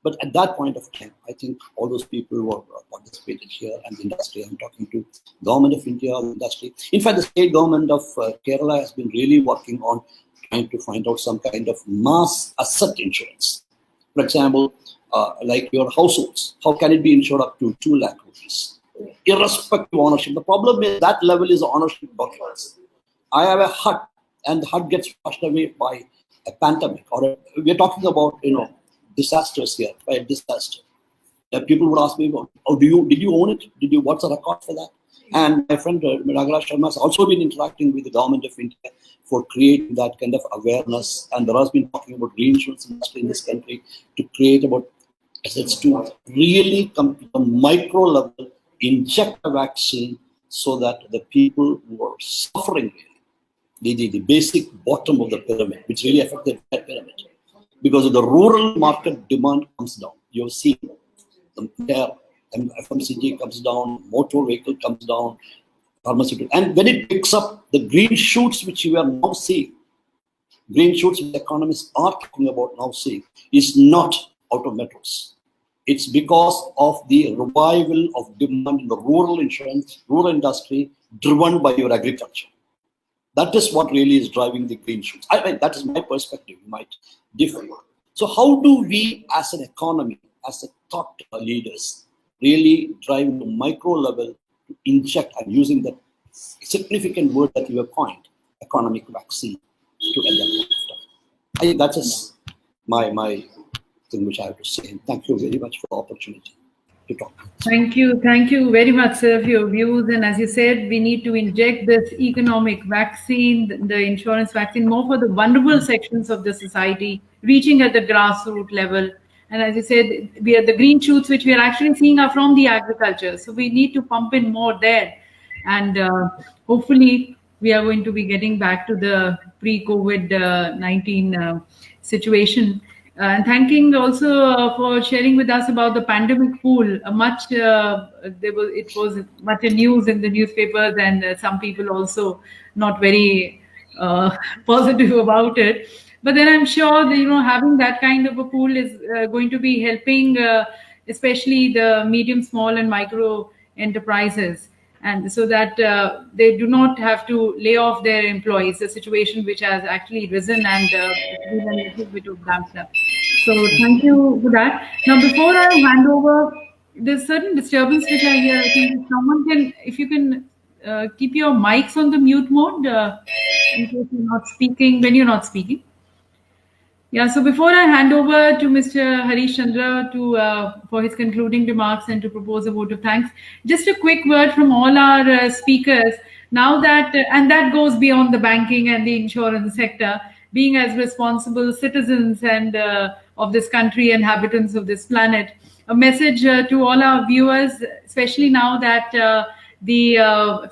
But at that point of time, I think all those people who have participated here and the industry, I'm talking to government of India, the industry. In fact, the state government of Kerala has been really working on trying to find out some kind of mass asset insurance. For example, like your households, how can it be insured up to 2 lakh rupees? Irrespective of ownership. The problem is that level is ownership documents. I have a hut and the hut gets washed away by a pandemic, or we're talking about, disasters here, by a disaster. People would ask me, oh, did you own it? What's the record for that? And my friend Nagaraja Sharma has also been interacting with the government of India for creating that kind of awareness. And there has been talking about reinsurance industry in this country to create about assets to really come to the micro level, inject a vaccine so that the people who are suffering, the basic bottom of the pyramid, which really affected that pyramid, because of the rural market demand comes down. You've seen the FMCG comes down, motor vehicle comes down, pharmaceutical. And when it picks up, the green shoots which you are now seeing, green shoots which economists are talking about now seeing, is not out of metros. It's because of the revival of demand in the rural insurance, rural industry, driven by your agriculture. That is what really is driving the green shoots. I mean, that is my perspective. You might differ. So how do we as an economy, as a thought leaders, really drive to micro level to inject, and using the significant word that you have coined, economic vaccine, to end that time? I think that is my thing which I have to say. And thank you very much for the opportunity to talk.
Thank you very much, sir, for your views. And as you said, we need to inject this economic vaccine, the insurance vaccine, more for the vulnerable sections of the society, reaching at the grassroots level. And as you said, we are the green shoots which we are actually seeing are from the agriculture. So we need to pump in more there. And hopefully we are going to be getting back to the pre-COVID-19 situation. And thanking also for sharing with us about the pandemic pool. It was much news in the newspapers, and some people also not very positive about it. But then I'm sure that, having that kind of a pool is going to be helping, especially the medium, small, and micro enterprises. and so that they do not have to lay off their employees, a situation which has actually risen and been a little bit of dampener. So thank you for that. Now, before I hand over, there's certain disturbance which I hear. I think if someone can, if you can keep your mics on the mute mode in case you're not speaking, when you're not speaking. Yeah, so before I hand over to Mr. Harish Chandra for his concluding remarks and to propose a vote of thanks, just a quick word from all our speakers. Now that, and that goes beyond the banking and the insurance sector, being as responsible citizens and of this country, inhabitants of this planet, a message to all our viewers, especially now that the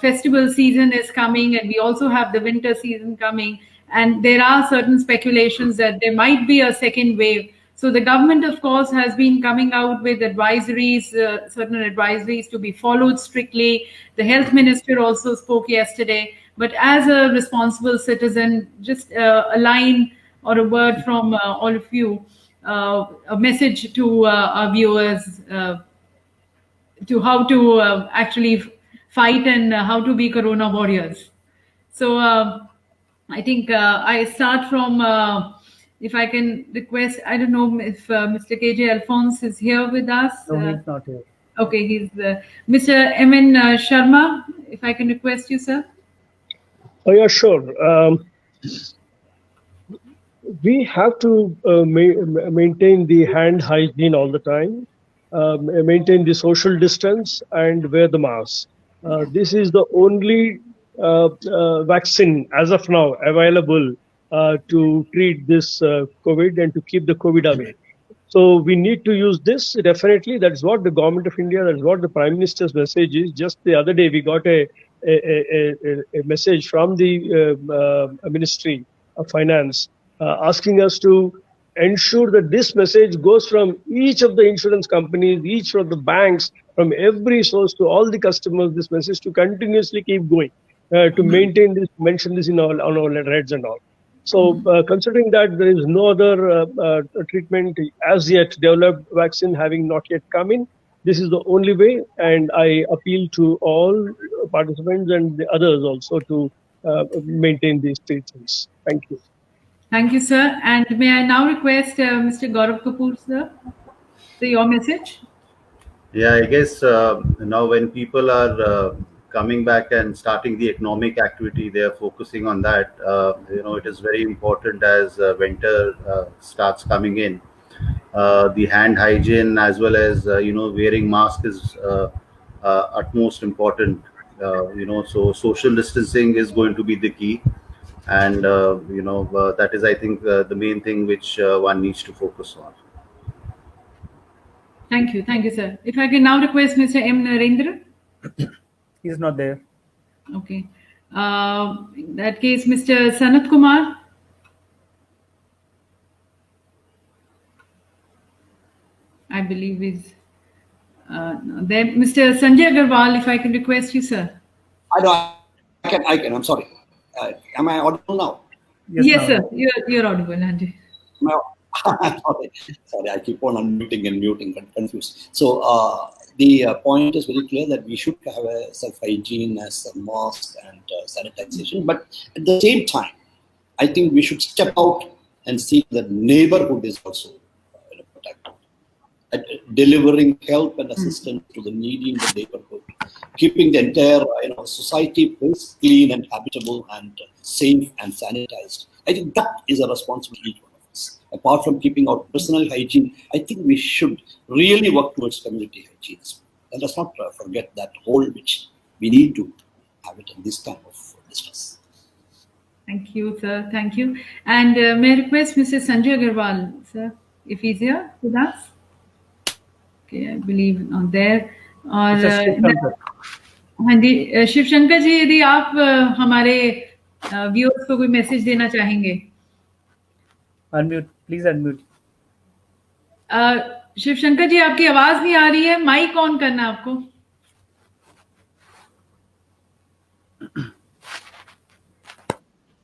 festival season is coming and we also have the winter season coming. And there are certain speculations that there might be a second wave. So the government, of course, has been coming out with advisories, certain advisories to be followed strictly. The health minister also spoke yesterday. But as a responsible citizen, just a line or a word from all of you, a message to our viewers to how to actually fight and how to be Corona warriors. So I think I start from, if I can request, I don't know if Mr. KJ Alphonse is here with us.
No, he's not here.
Okay, he's Mr. M.N. Sharma, if I can request you, sir.
Oh, yeah, sure. We have to maintain the hand hygiene all the time, maintain the social distance, and wear the mask. This is the only vaccine as of now available to treat this COVID and to keep the COVID away. So we need to use this definitely. That's what the government of India, that's what the Prime Minister's message is. Just the other day, we got a message from the Ministry of Finance asking us to ensure that this message goes from each of the insurance companies, each of the banks, from every source to all the customers, this message to continuously keep going. To maintain this, mention this on our letterheads and all. So considering that there is no other treatment as yet developed, vaccine having not yet come in, this is the only way, and I appeal to all participants and the others also to maintain these treatments. Thank you.
Thank you, sir. And may I now request Mr. Gaurav Kapoor, sir, for your message?
Yeah, I guess now when people are coming back and starting the economic activity, they are focusing on that. It is very important as winter starts coming in. The hand hygiene as well as wearing mask is utmost important. So social distancing is going to be the key, and that is, I think, the main thing which one needs to focus on.
Thank you, sir. If I can now request Mr. M. Narendra.
He's not there.
Okay. In that case, Mr. Sanat Kumar. I believe is there. Mr. Sanjay Agarwal, if I can request you, sir.
I can. I'm sorry. Am I audible now?
Yes, sir. You're audible, Andy.
Sorry, I keep on unmuting and muting, confused. So the point is very clear that we should have a self-hygiene as a mask and sanitization. But at the same time, I think we should step out and see that neighborhood is also protected. Delivering help and assistance to the needy in the neighborhood, keeping the entire society clean and habitable and safe and sanitized. I think that is a responsibility for us. Apart from keeping our personal hygiene, I think we should really work towards community hygiene. And let's not forget that whole which we need to have it in this time of distress.
Thank you, sir. Thank you. And may I request Mr. Sanjay Agarwal, sir, if he's here with us? Okay, I believe not there. और हाँ जी, शिव शंकर जी, यदि आप हमारे viewers को कोई message देना चाहेंगे.
Unmute, please unmute.
Shiv Shankar ji, आपकी आवाज नहीं आ रही है, माइक ऑन करना आपको.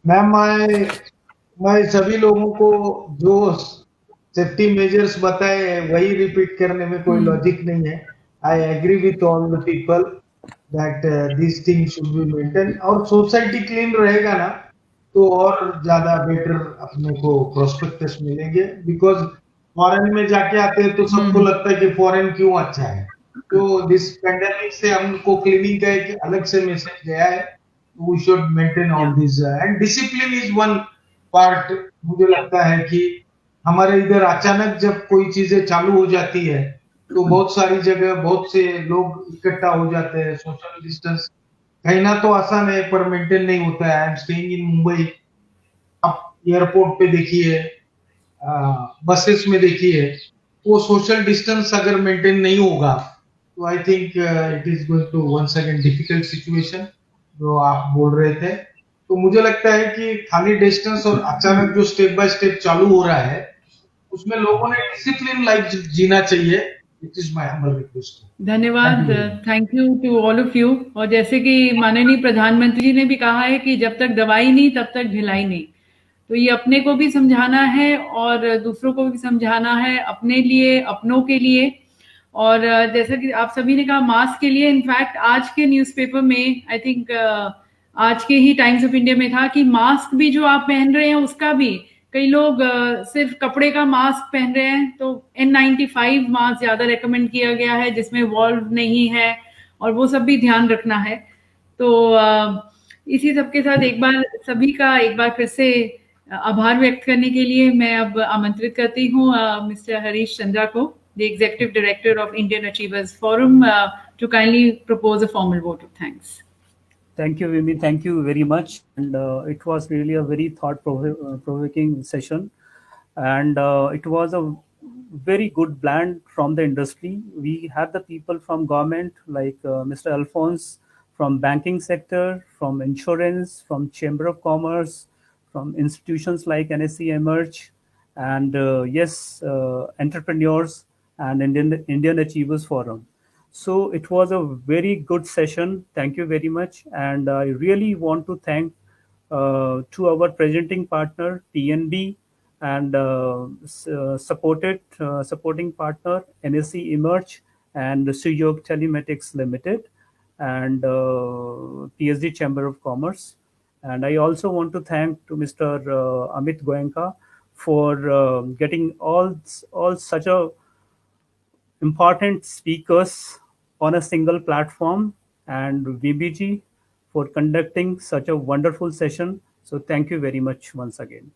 मैम, मैं सभी लोगों को जो सेफ्टी मेजर्स बताए वही रिपीट करने में कोई लॉजिक नहीं है. I agree with all the people that these things should be maintained. और सोसाइटी क्लीन रहेगा ना तो और ज्यादा बेटर अपने को प्रोस्पेक्टस मिलेंगे, बिकॉज फॉरेन में जाके आते हैं तो सबको लगता है कि फॉरेन क्यों अच्छा है. तो दिस पेंडेमिक से हमको क्लीनिंग का एक अलग से मैसेज गया है. We should maintain all this and discipline is one part. मुझे लगता है कि हमारे इधर अचानक जब कोई चीजें चालू हो जाती है तो बहुत सारी जगह बहुत से लोग इकट्ठा हो जाते हैं. सोशल डिस्टेंस कहना तो आसान है पर मेंटेन नहीं होता है. I am staying in Mumbai. आप एयरपोर्ट पे देखिए, बसेस में देखिए, वो सोशल डिस्टेंस अगर मेंटेन नहीं होगा तो I think it is going to once again difficult situation जो आप बोल रहे थे. तो मुझे लगता है कि खाली डिस्टेंस और अचानक जो स्टेप बाय स्टेप चालू हो रहा है उसमें लोगों ने डिसिप्लिन लाइफ जीना चाहिए. It is my humble request.
धन्यवाद. Thank you to all of you. और जैसे कि माननीय प्रधानमंत्री जी ने भी कहा है कि जब तक दवाई नहीं तब तक ढिलाई नहीं, तो ये अपने को भी समझाना है और दूसरों को भी समझाना है, अपने लिए, अपनों के लिए. और जैसा कि आप सभी ने कहा मास्क के लिए, इनफैक्ट आज के न्यूज़पेपर में आई थिंक आज के ही टाइम्स ऑफ इंडिया में था कि मास्क भी जो आप पहन रहे हैं उसका भी कई लोग सिर्फ कपड़े का मास्क पहन रहे हैं. तो N95 मास्क ज्यादा रेकमेंड किया गया है जिसमें वॉल्व नहीं है, और वो सब भी ध्यान रखना है. तो इसी सब के साथ एक बार सभी का एक बार फिर से आभार व्यक्त करने के लिए मैं अब आमंत्रित करती हूँ मिस्टर हरीश चंद्रा को, the executive director of Indian achievers forum, to kindly propose a formal vote of thanks.
Thank you, Vimi. Thank you very much. And it was really a very thought-provoking session. And it was a very good blend from the industry. We had the people from government like Mr. Alphonse, from banking sector, from insurance, from Chamber of Commerce, from institutions like NSE Emerge, and entrepreneurs and Indian Achievers Forum. So it was a very good session. Thank you very much. And I really want to thank to our presenting partner, TNB, and supporting partner, NSE Emerge, and Suyog Telematics Limited, and PSD Chamber of Commerce. And I also want to thank to Mr. Amit Goenka for getting all such a important speakers on a single platform, and VBG for conducting such a wonderful session. So thank you very much once again.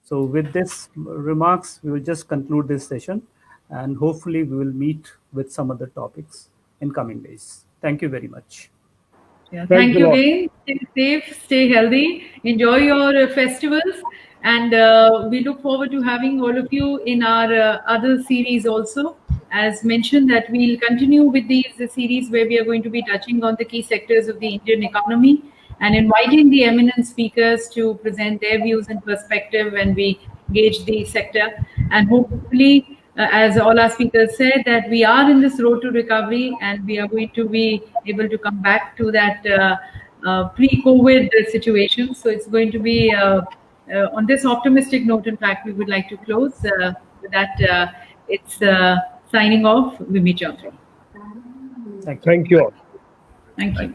So with this remarks, we will just conclude this session, and hopefully we will meet with some other topics in coming days. Thank you very much.
Yeah, thank you again. Stay safe, stay healthy, enjoy your festivals, and we look forward to having all of you in our other series also. As mentioned, that we'll continue with these series where we are going to be touching on the key sectors of the Indian economy and inviting the eminent speakers to present their views and perspective when we gauge the sector. And hopefully, as all our speakers said, that we are in this road to recovery and we are going to be able to come back to that pre-COVID situation. So it's going to be on this optimistic note. In fact, we would like to close with that. It's signing off, Vimi Chaudhary.
Thank you all.
Thank you.